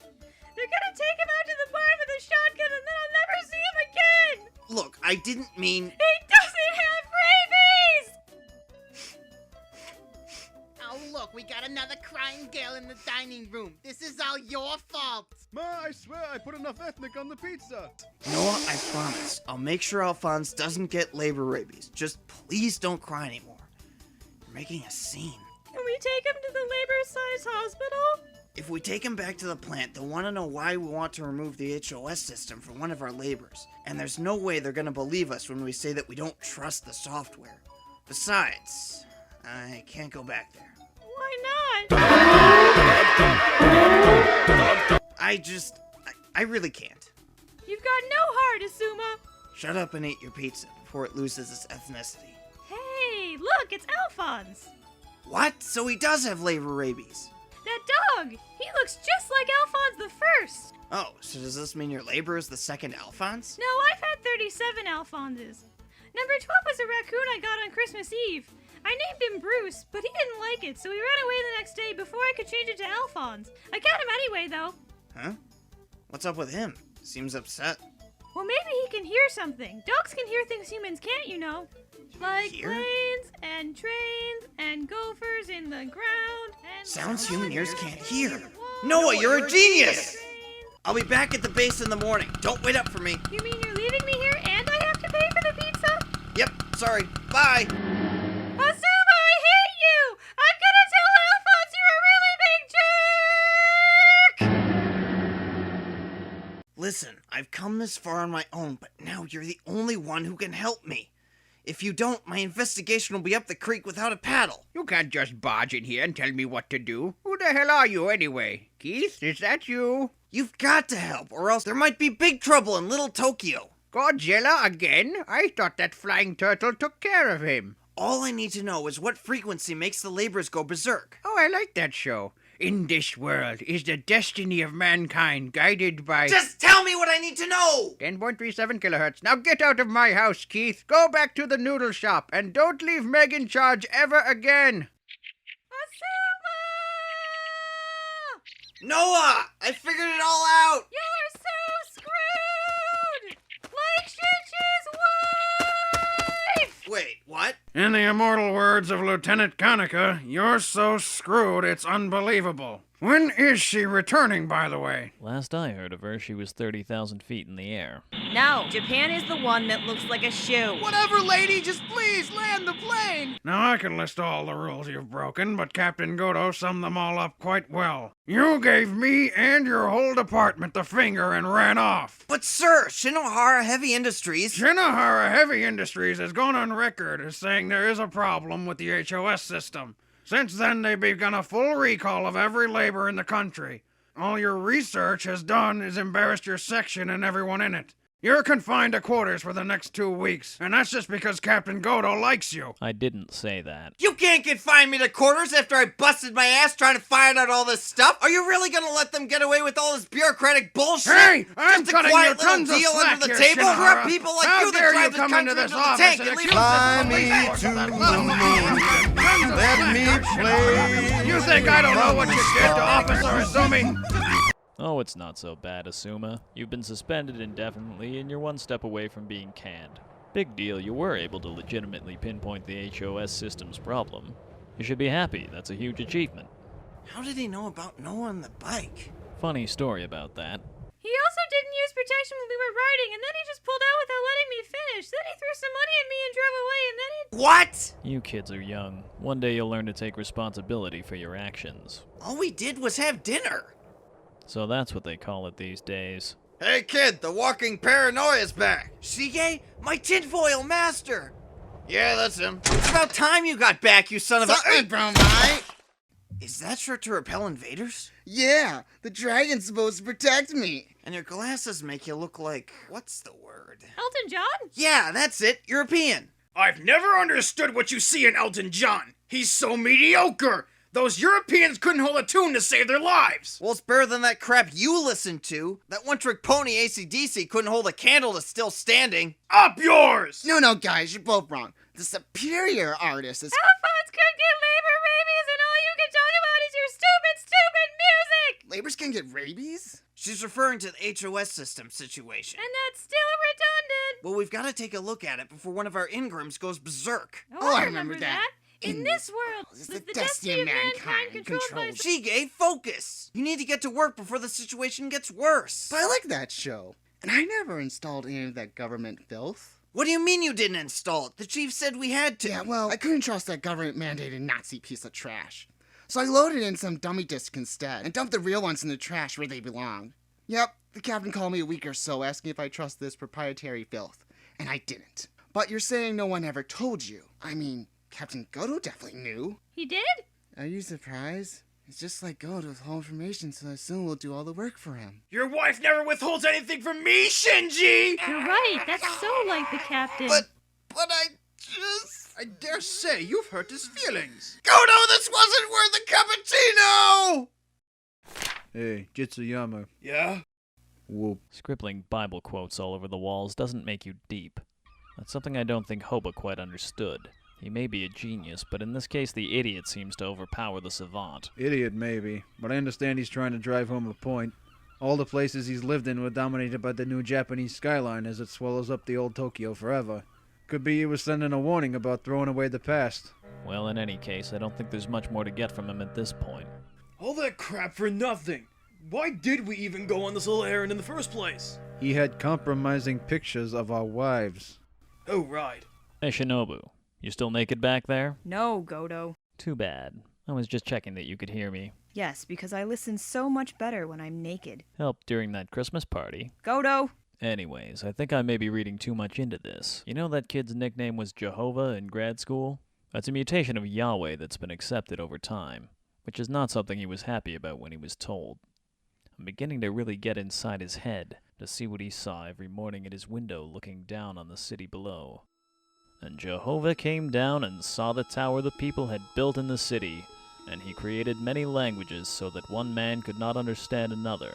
They're gonna take him out to the barn with a shotgun, and then I'll never see him again. Look, I didn't mean... He doesn't have rabies! Oh, look, we got another crying girl in the dining room. This is all your fault. Ma, I swear I put enough ethnic on the pizza. Noah, I promise. I'll make sure Alphonse doesn't get labor rabies. Just please don't cry anymore. You're making a scene. Can we take him to the labor-sized hospital? If we take him back to the plant, they'll want to know why we want to remove the HOS system from one of our labors. And there's no way they're going to believe us when we say that we don't trust the software. Besides, I can't go back there. Why not? I really can't. You've got no heart, Asuma. Shut up and eat your pizza before it loses its ethnicity. Hey, look, it's Alphonse. What? So he does have labor rabies? That dog! He looks just like Alphonse the First! Oh, so does this mean your labor is the second Alphonse? No, I've had 37 Alphonses. Number 12 was a raccoon I got on Christmas Eve. I named him Bruce, but he didn't like it, so he ran away the next day before I could change it to Alphonse. I got him anyway, though. Huh? What's up with him? Seems upset. Well, maybe he can hear something. Dogs can hear things humans can't, you know. Like planes and trains and gophers in the ground and... Sounds human ears can't hear. Noah, you're a genius! I'll be back at the base in the morning. Don't wait up for me. You mean you're leaving me here and I have to pay for the pizza? Yep, sorry. Bye! Asuma, I hate you! I'm gonna tell Alphonse you're a really big jerk! Listen, I've come this far on my own, but now you're the only one who can help me. If you don't, my investigation will be up the creek without a paddle. You can't just barge in here and tell me what to do. Who the hell are you anyway? Keith, is that you? You've got to help, or else there might be big trouble in Little Tokyo. Godzilla again? I thought that flying turtle took care of him. All I need to know is what frequency makes the laborers go berserk. Oh, I like that show. In this world is the destiny of mankind guided by... Just tell me what I need to know! 10.37 kilohertz. Now get out of my house, Keith. Go back to the noodle shop and don't leave Meg in charge ever again. Asuma! Noah! I figured it all out! You're so screwed! Like Shinji's wife! Wait, what? In the immortal words of Lieutenant Kaneka, you're so screwed it's unbelievable. When is she returning, by the way? Last I heard of her, she was 30,000 feet in the air. No, Japan is the one that looks like a shoe. Whatever, lady, just please land the plane. Now I can list all the rules you've broken, but Captain Godo summed them all up quite well. You gave me and your whole department the finger and ran off. But sir, Shinohara Heavy Industries... Shinohara Heavy Industries has gone on record as saying there is a problem with the HOS system. Since then, they've begun a full recall of every labor in the country. All your research has done is embarrassed your section and everyone in it. You're confined to quarters for the next 2 weeks, and that's just because Captain Godo likes you. I didn't say that. You can't confine me to quarters after I busted my ass trying to find out all this stuff. Are you really gonna let them get away with all this bureaucratic bullshit? Hey, I'm just cutting a quiet you tons little of deal slack under the here, table? Shinohara. There are people like How you that dare drive you this come country into this into the office tank and and leave accuse us us as of the police police force force. of that. Let me play. You think I don't know what you did to Officer Izumi? Oh, it's not so bad, Asuma. You've been suspended indefinitely, and you're one step away from being canned. Big deal, you were able to legitimately pinpoint the HOS system's problem. You should be happy, that's a huge achievement. How did he know about Noah and the bike? Funny story about that. He also didn't use protection when we were riding, and then he just pulled out without letting me finish. Then he threw some money at me and drove away, and then he... What? You kids are young. One day you'll learn to take responsibility for your actions. All we did was have dinner. So that's what they call it these days. Hey kid, the walking paranoia's back. Shige, my tinfoil master. Yeah, that's him. It's about time you got back, you son of a... Something, bro, mate. Is that short to repel invaders? Yeah, the dragon's supposed to protect me. And your glasses make you look like... what's the word? Elton John? Yeah, that's it. European. I've never understood what you see in Elton John. He's so mediocre. Those Europeans couldn't hold a tune to save their lives. Well, it's better than that crap you listened to. That one-trick pony AC/DC couldn't hold a candle to Still Standing. Up yours! No, guys, you're both wrong. The superior artist is... Alphonse could get labor rabies and all you can talk about is your stupid music! Labors can get rabies? She's referring to the HOS system situation. And that's still redundant! Well, we've got to take a look at it before one of our Ingrams goes berserk. Oh, I remember that. In this world, is the destiny of mankind controlled by... Shige, focus! You need to get to work before the situation gets worse. But I like that show. And I never installed any of that government filth. What do you mean you didn't install it? The chief said we had to. Yeah, well, I couldn't trust that government-mandated Nazi piece of trash. So I loaded in some dummy discs instead, and dumped the real ones in the trash where they belong. Yep, the captain called me a week or so asking if I trust this proprietary filth. And I didn't. But you're saying no one ever told you. I mean... Captain Godo definitely knew. He did? Are you surprised? It's just like Godo with whole information, so I assume we'll do all the work for him. Your wife never withholds anything from me, Shinji! You're right, that's so like the captain. But I just... I dare say you've hurt his feelings. Godo, this wasn't worth a cappuccino! Hey, Jitsuyama. Yeah? Whoop. Scribbling Bible quotes all over the walls doesn't make you deep. That's something I don't think Hoba quite understood. He may be a genius, but in this case the idiot seems to overpower the savant. Idiot, maybe, but I understand he's trying to drive home a point. All the places he's lived in were dominated by the new Japanese skyline as it swallows up the old Tokyo forever. Could be he was sending a warning about throwing away the past. Well, in any case, I don't think there's much more to get from him at this point. All that crap for nothing. Why did we even go on this little errand in the first place? He had compromising pictures of our wives. Oh, right. Hey, Shinobu. You still naked back there? No, Godo. Too bad. I was just checking that you could hear me. Yes, because I listen so much better when I'm naked. Helped during that Christmas party. Godo! Anyways, I think I may be reading too much into this. You know that kid's nickname was Jehovah in grad school? That's a mutation of Yahweh that's been accepted over time, which is not something he was happy about when he was told. I'm beginning to really get inside his head to see what he saw every morning at his window looking down on the city below. And Jehovah came down and saw the tower the people had built in the city, and he created many languages so that one man could not understand another.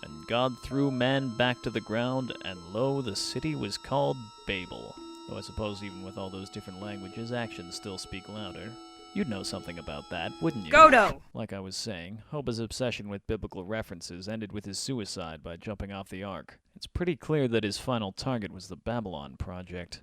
And God threw man back to the ground, and lo, the city was called Babel. Though I suppose even with all those different languages, actions still speak louder. You'd know something about that, wouldn't you? Godo! Like I was saying, Hoba's obsession with biblical references ended with his suicide by jumping off the ark. It's pretty clear that his final target was the Babylon Project.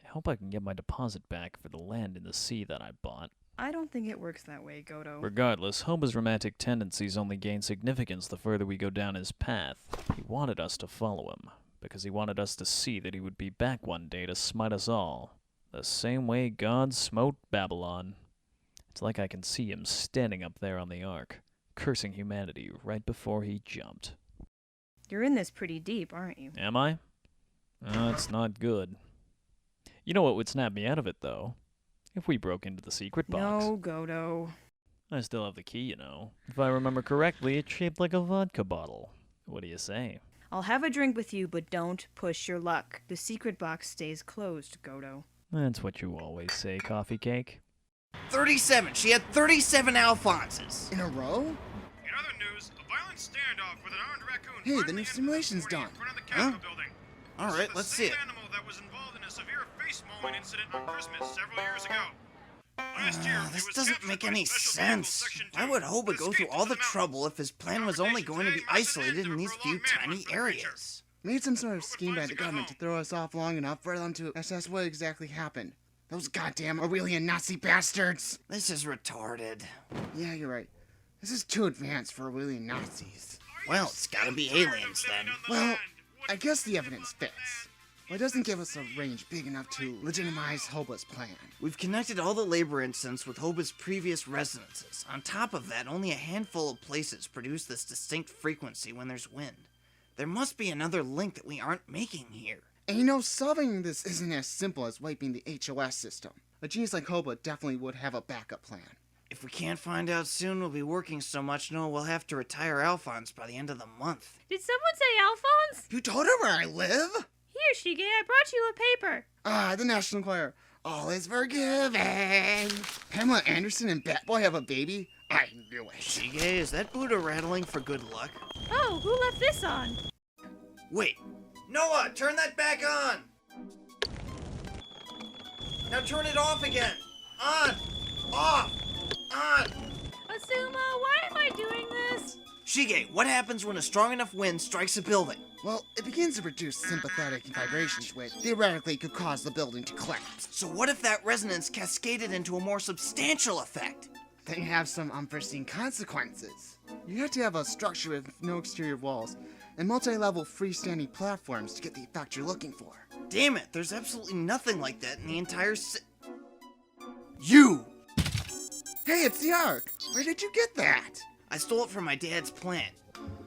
I hope I can get my deposit back for the land in the sea that I bought. I don't think it works that way, Godo. Regardless, Hoba's romantic tendencies only gain significance the further we go down his path. He wanted us to follow him, because he wanted us to see that he would be back one day to smite us all, the same way God smote Babylon. It's like I can see him standing up there on the ark, cursing humanity right before he jumped. You're in this pretty deep, aren't you? Am I? It's not good. You know what would snap me out of it, though? If we broke into the secret box. No, Godo. I still have the key, you know. If I remember correctly, it's shaped like a vodka bottle. What do you say? I'll have a drink with you, but don't push your luck. The secret box stays closed, Godo. That's what you always say, Coffee Cake. 37! She had 37 Alphonses! In a row? In other news, a violent standoff with an armed raccoon. Hey, the new simulation's done. Huh? Alright, let's see it. Animal that was involved in a severe face-mauling incident on Christmas several years ago. Last year, This doesn't make any sense. Why would Hoba go through all the trouble if his plan was only going to be isolated in these few tiny areas? Made some sort of scheme by the government to throw us off long enough for them to assess what exactly happened. Those goddamn Aurelian Nazi bastards! This is retarded. Yeah, you're right. This is too advanced for Aurelian Nazis. Well, it's gotta be aliens then. Well, I guess the evidence fits. But it doesn't give us a range big enough to legitimize Hoba's plan. We've connected all the labor incidents with Hoba's previous residences. On top of that, only a handful of places produce this distinct frequency when there's wind. There must be another link that we aren't making here. And you know, solving this isn't as simple as wiping the HOS system. A genius like Hoba definitely would have a backup plan. If we can't find out soon, we'll be working so much, Noah, we'll have to retire Alphonse by the end of the month. Did someone say Alphonse? You told her where I live? Here, Shige, I brought you a paper. The National Enquirer. All is forgiven. Pamela Anderson and Batboy have a baby? I knew it. Shige, is that Buddha rattling for good luck? Oh, who left this on? Wait. Noah, turn that back on! Now turn it off again! On! Off! On! Asuma, why am I doing this? Shige, what happens when a strong enough wind strikes a building? Well, it begins to produce sympathetic vibrations, which theoretically could cause the building to collapse. So what if that resonance cascaded into a more substantial effect? Then you have some unforeseen consequences. You have to have a structure with no exterior walls and multi-level freestanding platforms to get the effect you're looking for. Damn it, there's absolutely nothing like that in the entire You! Hey, it's the Ark! Where did you get that? I stole it from my dad's plant.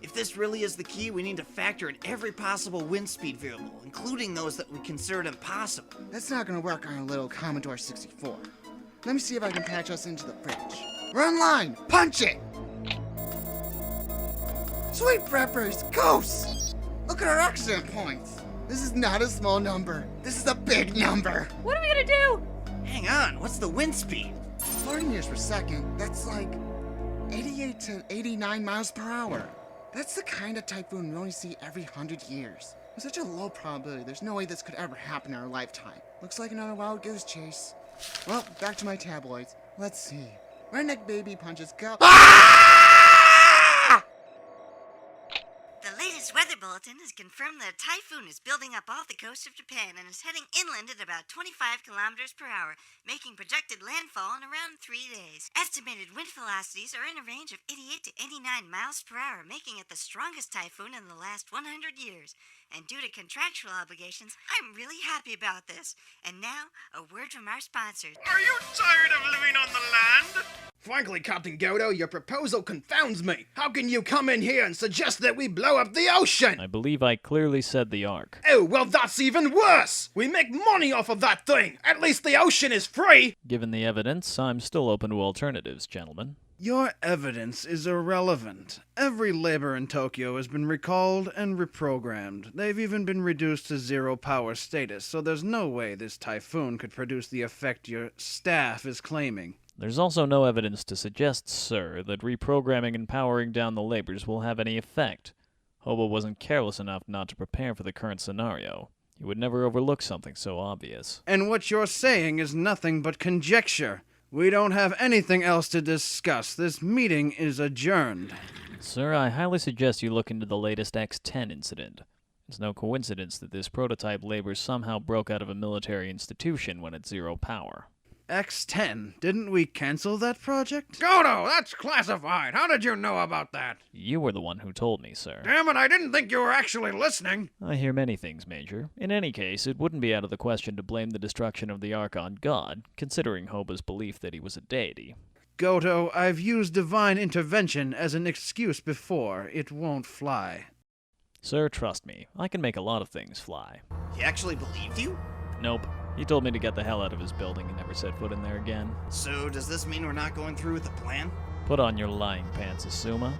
If this really is the key, we need to factor in every possible wind speed variable, including those that we considered impossible. That's not gonna work on a little Commodore 64. Let me see if I can patch us into the fridge. Run line! Punch it! Sweet preppers! Ghosts! Look at our accident points! This is not a small number. This is a big number! What are we gonna do? Hang on, what's the wind speed? Floating meters per second, that's like 88 to 89 miles per hour. That's the kind of typhoon we only see every 100 years. With such a low probability, there's no way this could ever happen in our lifetime. Looks like another wild goose chase. Well, back to my tabloids. Let's see. Redneck baby punches go. The latest weather bulletin has confirmed that a typhoon is building up off the coast of Japan and is heading inland at about 25 kilometers per hour, making projected landfall in around 3 days. Estimated wind velocities are in a range of 88 to 89 miles per hour, making it the strongest typhoon in the last 100 years. And due to contractual obligations, I'm really happy about this. And now, a word from our sponsors. Are you tired of living on the land? Frankly, Captain Godo, your proposal confounds me. How can you come in here and suggest that we blow up the ocean? I believe I clearly said the Ark. Oh, well, that's even worse! We make money off of that thing! At least the ocean is free! Given the evidence, I'm still open to alternatives, gentlemen. Your evidence is irrelevant. Every labor in Tokyo has been recalled and reprogrammed. They've even been reduced to zero power status, so there's no way this typhoon could produce the effect your staff is claiming. There's also no evidence to suggest, sir, that reprogramming and powering down the labors will have any effect. Hobo wasn't careless enough not to prepare for the current scenario. He would never overlook something so obvious. And what you're saying is nothing but conjecture. We don't have anything else to discuss. This meeting is adjourned. Sir, I highly suggest you look into the latest X-10 incident. It's no coincidence that this prototype labor somehow broke out of a military institution when at zero power. X-10? Didn't we cancel that project? Godo, that's classified. How did you know about that? You were the one who told me, sir. Damn it, I didn't think you were actually listening. I hear many things, Major. In any case, it wouldn't be out of the question to blame the destruction of the Ark on God, considering Hoba's belief that he was a deity. Goto, I've used divine intervention as an excuse before. It won't fly. Sir, trust me. I can make a lot of things fly. He actually believed you? Nope. He told me to get the hell out of his building and never set foot in there again. So, does this mean we're not going through with the plan? Put on your lying pants, Asuma.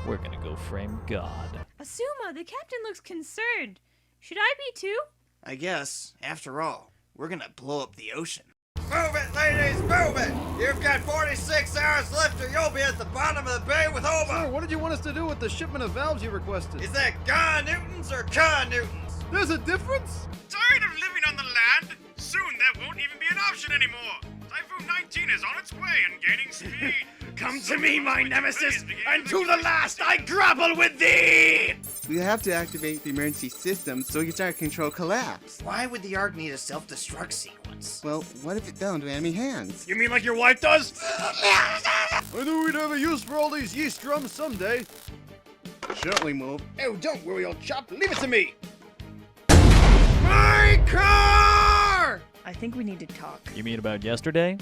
We're gonna go frame God. Asuma, the captain looks concerned. Should I be too? I guess. After all, we're gonna blow up the ocean. Move it, ladies, move it! You've got 46 hours left or you'll be at the bottom of the bay with Hobo! Sir, what did you want us to do with the shipment of valves you requested? Is that Ga Newtons or Ka Newtons? There's a difference? Tired of living on the land? Soon there won't even be an option anymore. Typhoon 19 is on its way and gaining speed. Come to me, my nemesis, and to the last I grapple with thee! We have to activate the emergency system so we can start control collapse. Why would the Ark need a self-destruct sequence? Well, what if it fell into enemy hands? You mean like your wife does? I knew we'd have a use for all these yeast drums someday. Shouldn't we move? Oh, don't worry, old chap. Leave it to me. My car! I think we need to talk. You mean about yesterday?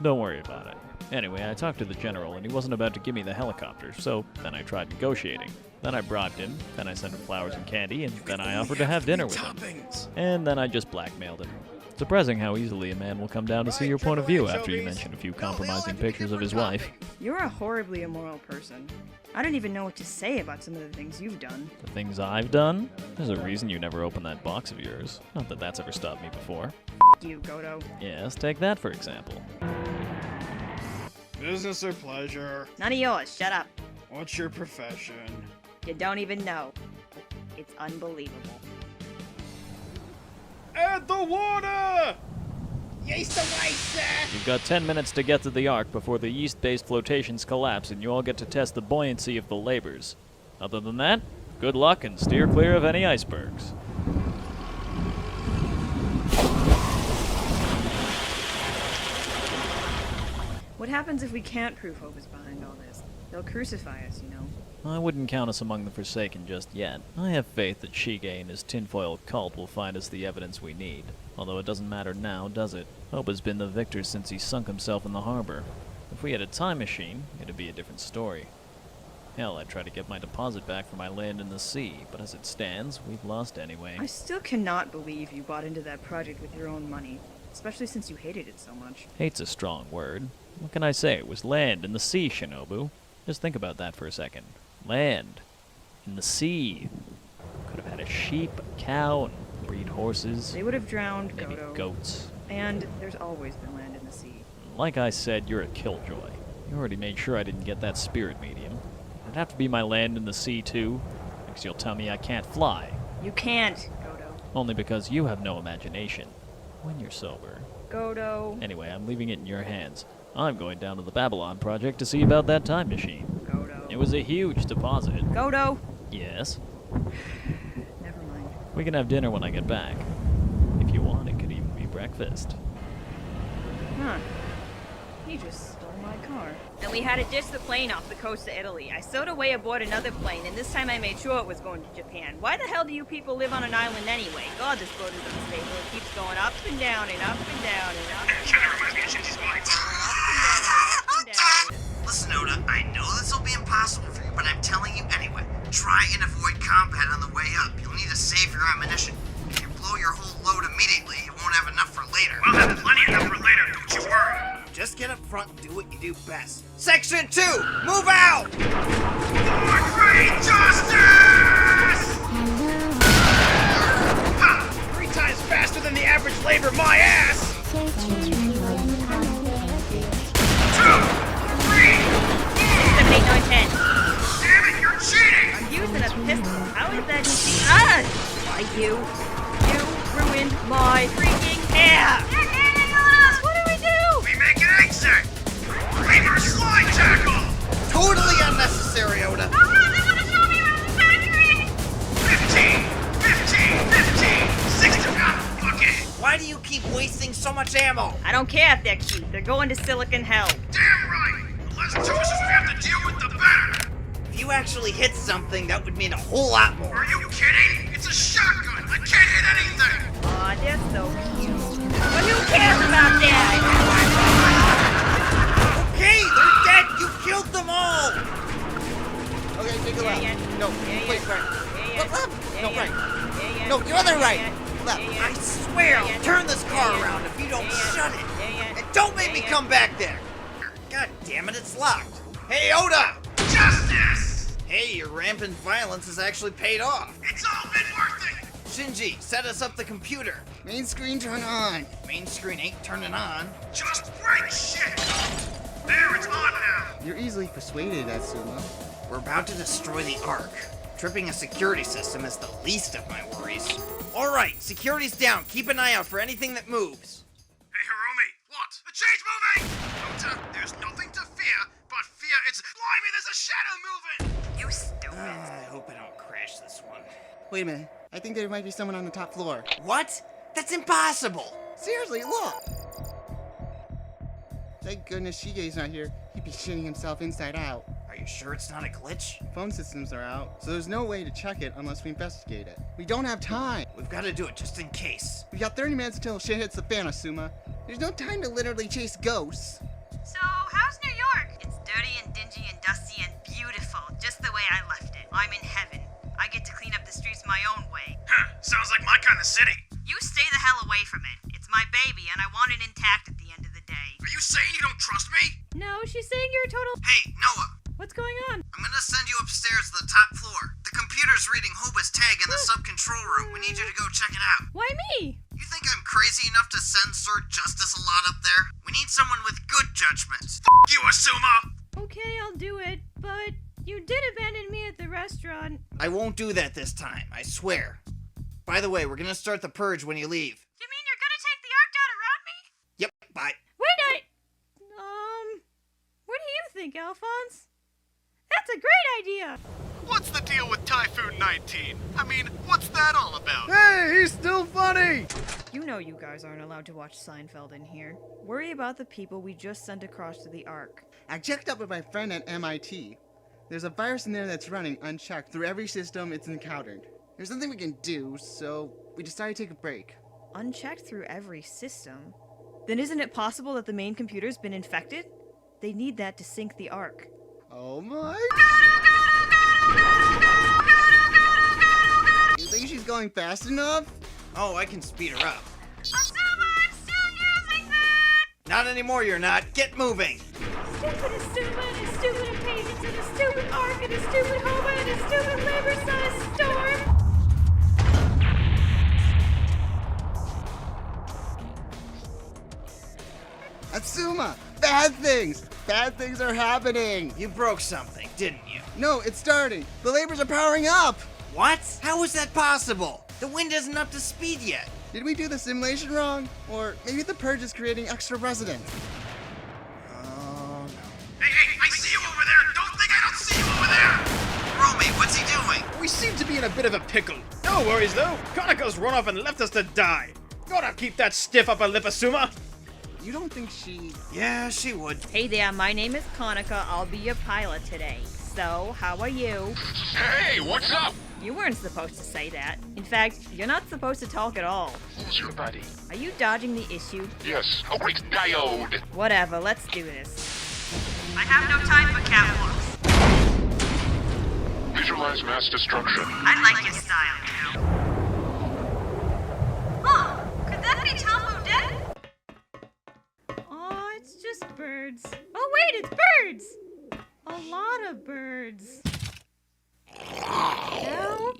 Don't worry about it. Anyway, I talked to the general, and he wasn't about to give me the helicopter, so then I tried negotiating. Then I bribed him, then I sent him flowers and candy, and then I offered to have dinner with him. And then I just blackmailed him. Surprising how easily a man will come down to see your point of view after you mention a few compromising pictures of his wife. You're a horribly immoral person. I don't even know what to say about some of the things you've done. The things I've done? There's a reason you never opened that box of yours. Not that that's ever stopped me before. Fuck you, Godo. Yes, take that for example. Business or pleasure? None of yours. Shut up. What's your profession? You don't even know. It's unbelievable. Add the water! Yeast away, sir! You've got 10 minutes to get to the Ark before the yeast-based flotations collapse and you all get to test the buoyancy of the labors. Other than that, good luck and steer clear of any icebergs. What happens if we can't prove Hope is behind all this? They'll crucify us, you know. I wouldn't count us among the Forsaken just yet. I have faith that Shige and his tinfoil cult will find us the evidence we need. Although it doesn't matter now, does it? Hope has been the victor since he sunk himself in the harbor. If we had a time machine, it'd be a different story. Hell, I'd try to get my deposit back for my land in the sea, but as it stands, we've lost anyway. I still cannot believe you bought into that project with your own money, especially since you hated it so much. Hate's a strong word. What can I say? It was land in the sea, Shinobu. Just think about that for a second. Land. In the sea. Could have had a sheep, a cow, and breed horses. They would have drowned, maybe Godo. Goats. And there's always been land in the sea. Like I said, you're a killjoy. You already made sure I didn't get that spirit medium. It'd have to be my land in the sea, too. Next you'll tell me I can't fly. You can't, Godo. Only because you have no imagination. When you're sober. Godo. Anyway, I'm leaving it in your hands. I'm going down to the Babylon project to see about that time machine. Godo. It was a huge deposit. Godo! Yes? Never mind. We can have dinner when I get back. If you want, it could even be breakfast. Huh. He just stole my car. And we had to ditch the plane off the coast of Italy. I stowed away aboard another plane, and this time I made sure it was going to Japan. Why the hell do you people live on an island anyway? God, this boat is unstable. It keeps going up and down and up and down and up and down. Listen, Oda, I know this will be impossible for you, but I'm telling you anyway. Try and avoid combat on the way up. You'll need to save your ammunition. If you blow your whole load immediately, you won't have enough for later. We'll have plenty enough for later, don't you worry. Just get up front and do what you do best. Section 2, move out! For great justice! Ha! 3 times faster than the average labor, my ass! 2, 3, 7, 8, 9, 10. damn it, you're cheating! I'm using a pistol. How is that cheating? Ah! Why you? You ruined my freaking hair! What do we do? We make an exit! Reverse slide tackle! Totally unnecessary, Oda. Oh, they want to show me around the factory! 15! 16! Fuck it! Why do you keep wasting so much ammo? I don't care if they're cute. They're going to Silicon Hell. Damn right! The less choices we have to deal with, the better! If you actually hit something, that would mean a whole lot more. Are you kidding? It's a shotgun! I can't hit anything! Aw, they're so cute. But who cares about that? Okay, they're dead! You killed them all! Okay, take a left. No, wait, right. Left. No, right. No, the other right! Left. I swear I'll turn this car around if you don't shut it! And don't make me come back there! God damn it, it's locked! Hey, Oda! Justice! Hey, your rampant violence has actually paid off. It's all been worth it! Shinji, set us up the computer. Main screen turn on. Main screen ain't turning on. Just break shit! There, it's on now! You're easily persuaded, Asuma. We're about to destroy the Ark. Tripping a security system is the least of my worries. Alright, security's down. Keep an eye out for anything that moves. Hey, Hiromi, what? The chain's moving! Ota, there's nothing to fear, but fear it's... Blimey, there's a shadow moving! You stupid. I hope I don't crash this one. Wait a minute. I think there might be someone on the top floor. What? That's impossible! Seriously, look! Thank goodness Shige's not here. He'd be shitting himself inside out. Are you sure it's not a glitch? Phone systems are out, so there's no way to check it unless we investigate it. We don't have time. We've got to do it just in case. We got 30 minutes until shit hits the fan, Asuma. There's no time to literally chase ghosts. So, how's New York? It's dirty and dingy and dusty and beautiful, just the way I left it. I'm in heaven. I get to clean up the streets my own way. Huh, sounds like my kind of city. You stay the hell away from it. It's my baby, and I want it intact at the end of the day. Are you saying you don't trust me? No, she's saying you're a total... Hey, Noah. What's going on? I'm gonna send you upstairs to the top floor. The computer's reading Hoba's tag in the sub-control room. We need you to go check it out. Why me? You think think I'm crazy enough to send Sir Justice a lot up there? We need someone with good judgment. You, Asuma! Okay, I'll do it, but you did abandon me at the restaurant. I won't do that this time, I swear. By the way, we're gonna start the purge when you leave. You mean you're gonna take the arc down around me? Yep, bye. Wait, what do you think, Alphonse? That's a great idea! What's the deal with Typhoon 19? I mean, what's that all about? Hey, he's still funny! You know you guys aren't allowed to watch Seinfeld in here. Worry about the people we just sent across to the Ark. I checked up with my friend at MIT. There's a virus in there that's running unchecked through every system it's encountered. There's nothing we can do, so we decided to take a break. Unchecked through every system? Then isn't it possible that the main computer's been infected? They need that to sync the Ark. Oh my... You think she's going fast enough? Oh, I can speed her up. Asuma, I'm still using that! Not anymore, you're not. Get moving! Stupid Asuma and a stupid impatience and a stupid arc and a stupid Homa and a stupid labor-sized storm! Atsuma! Bad things! Bad things are happening! You broke something, didn't you? No, it's starting! The labors are powering up! What? How is that possible? The wind isn't up to speed yet. Did we do the simulation wrong? Or maybe the purge is creating extra residents? Oh, no. Hey, I see you over there! Don't think I don't see you over there! Romy, what's he doing? We seem to be in a bit of a pickle. No worries, though. Kanako's run off and left us to die. Gotta keep that stiff upper lip, Asuma. You don't think she... Yeah, she would. Hey there, my name is Konica. I'll be your pilot today. So, how are you? Hey, what's up? You weren't supposed to say that. In fact, you're not supposed to talk at all. Who's your buddy? Are you dodging the issue? Yes, a great diode. Whatever, let's do this. I have no time for catwalks. Visualize mass destruction. I like your style, you know. Huh, could that be Tombo dead? Oh, it's just birds. Oh wait, it's birds! A lot of birds. Alphonse?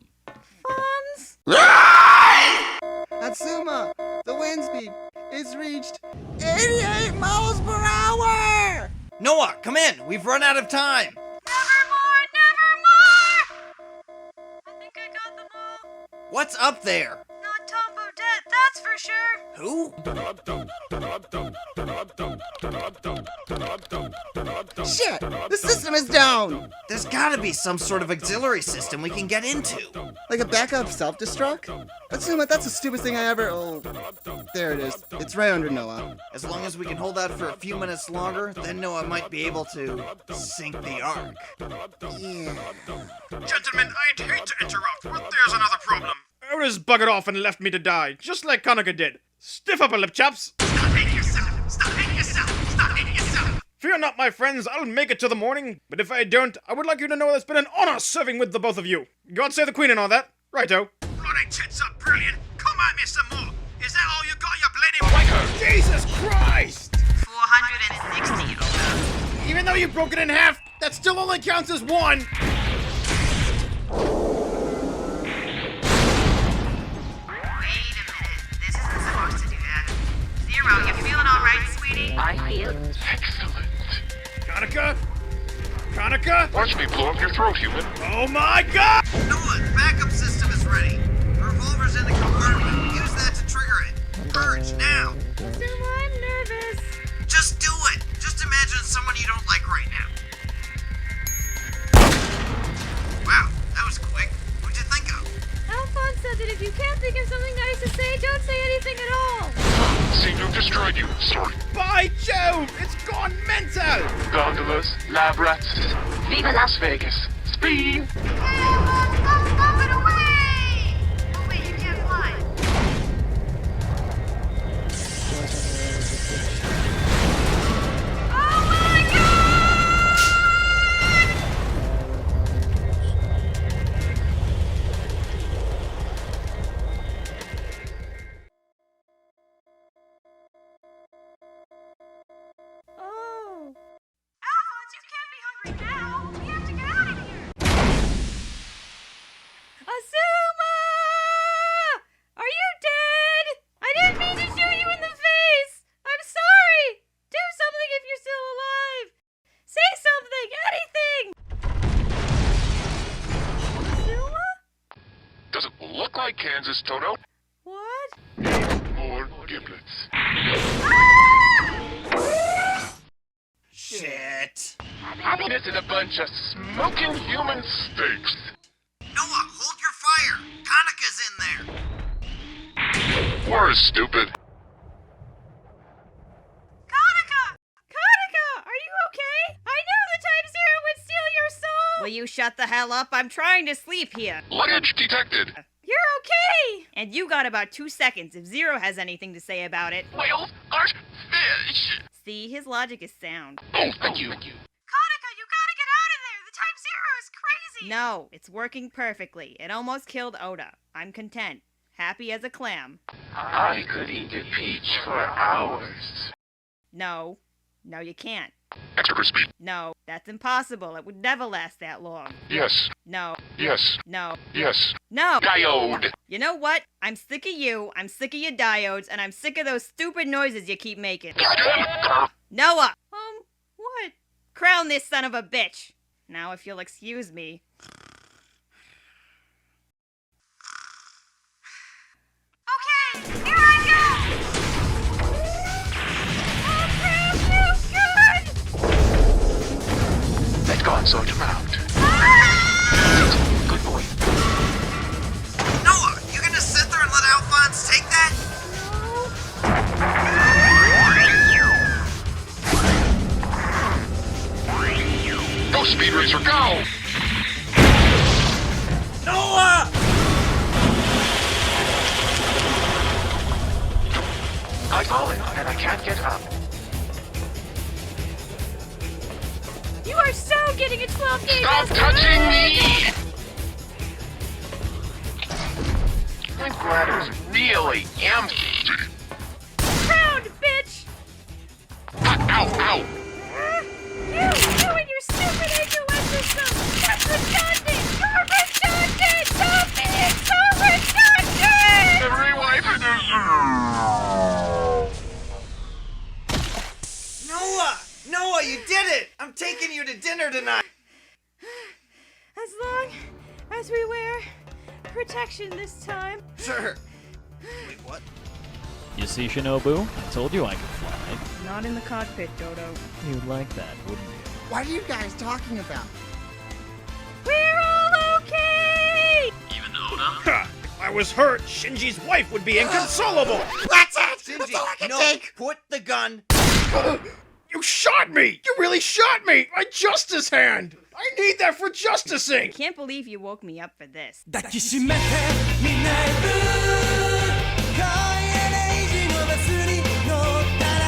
Atsuma! The wind speed is reached 88 miles per hour! Noah, come in! We've run out of time! Nevermore, nevermore! I think I got them all. What's up there? Not Tombo dead, that's for sure. Who? Shit! The system is down! There's gotta be some sort of auxiliary system we can get into. Like a backup self-destruct? Atsuma, that's the stupidest thing I ever... Oh, there it is. It's right under Noah. As long as we can hold out for a few minutes longer, then Noah might be able to sink the Ark. Yeah. Gentlemen, I'd hate to interrupt, but there's another problem. Otis buggered off and left me to die, just like Kanaka did. Stiff upper lip, chaps. Stop hitting yourself! Stop hitting yourself! Stop hitting yourself! Fear not, my friends, I'll make it to the morning. But if I don't, I would like you to know it's been an honor serving with the both of you. God save the Queen and all that. Righto. Bloody tits are brilliant! Come at me some more! Is that all you got, you bloody wanker? Jesus Christ! 460 of them. Even though you broke it in half, that still only counts as one. Wait a minute. This isn't supposed to do that. Zero, you feeling alright, sweetie? I feel excellent. Kanaka? Kanaka? Watch me blow up your throat, human. Oh my god! Noah, the backup system is ready. The revolver's in the compartment. Use that to trigger it. Purge, now. Asuma, I'm nervous. Just do it. Just imagine someone you don't like right now. Wow, that was quick. What'd you think of? Alphonse said that if you can't think of something nice to say, don't say anything at all. Seem to have destroyed you. Sorry. By Jove, it's gone mental! Gondolas, lab rats. Viva Las Vegas. Speed! Hey, Alphonse, stop it away! Oh wait, you can't fly. Oh my god! Oh. Alphonse, you can't be hungry now. We have to get out of here. Look like Kansas, Toto. What? More giblets. Shit. This is a bunch of smoking human steaks. Noah, hold your fire. Kanaka's in there. We're stupid. Konica, are you okay? I knew the Type Zero would steal your soul! Will you shut the hell up? I'm trying to sleep here. Luggage detected. You're okay! And you got about 2 seconds if Zero has anything to say about it. Whales are fish. See, his logic is sound. Oh, thank you. Konica, you gotta get out of there! The Type Zero is crazy! No, it's working perfectly. It almost killed Oda. I'm content. Happy as a clam. I could eat a peach for hours. No. No, you can't. Extra crispy. No, that's impossible. It would never last that long. Yes. No. Yes. No. Yes. No. Diode. You know what? I'm sick of you, I'm sick of your diodes, and I'm sick of those stupid noises you keep making. Noah! What? Crown this son of a bitch! Now if you'll excuse me. Okay, here I go! Oh crap, no good! Let's go and sort him out. Good boy. Noah, you gonna sit there and let Alphonse take that? Go, Speed Racer, go! Noah! I've fallen and I can't get up. You are so getting a 12-gauge! Stop touching me! My bladder's really empty. Crowned, bitch! Ow, ow! You and your stupid ecosystem! That's redundant! You're redundant! Stop being so redundant! Every wife in her... Noah, you did it! I'm taking you to dinner tonight! As long as we wear protection this time. Sure. Wait, what? You see, Shinobu? I told you I could fly. Not in the cockpit, Dodo. You'd like that, wouldn't you? What are you guys talking about? We're all okay! Even Oda? Ha! If I was hurt, Shinji's wife would be inconsolable! That's it! Shinji, That's all I can no, take! put the gun... You shot me! You really shot me! My justice hand! I need that for justicing! I can't believe you woke me up for this. 抱きしめてみんなへブー今夜0時のバスに乗ったら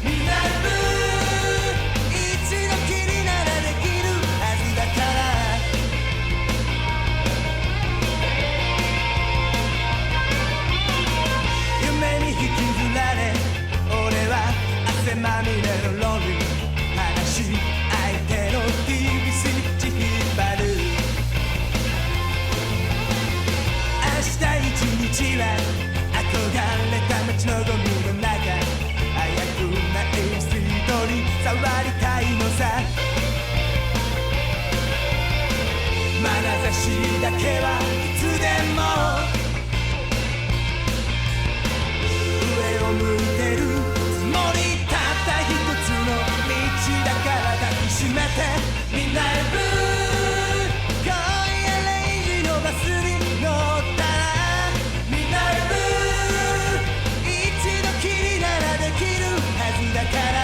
みんなへブー一度きりならできるはずだから夢に引きずられ俺は汗まみれのロール話し相手の TV スイッチ引っ張る明日一日は憧れた街のゴミの中危うくないストリートに触りたいのさ眼差しだけはいつでも上を向いてるつもりたった一つの道だから抱きしめてみんなへブー今夜0時のバスに乗ったらみんなへブー一度きりならできるはずだから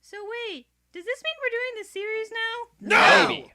So wait, does this mean we're doing the series now? No! Maybe.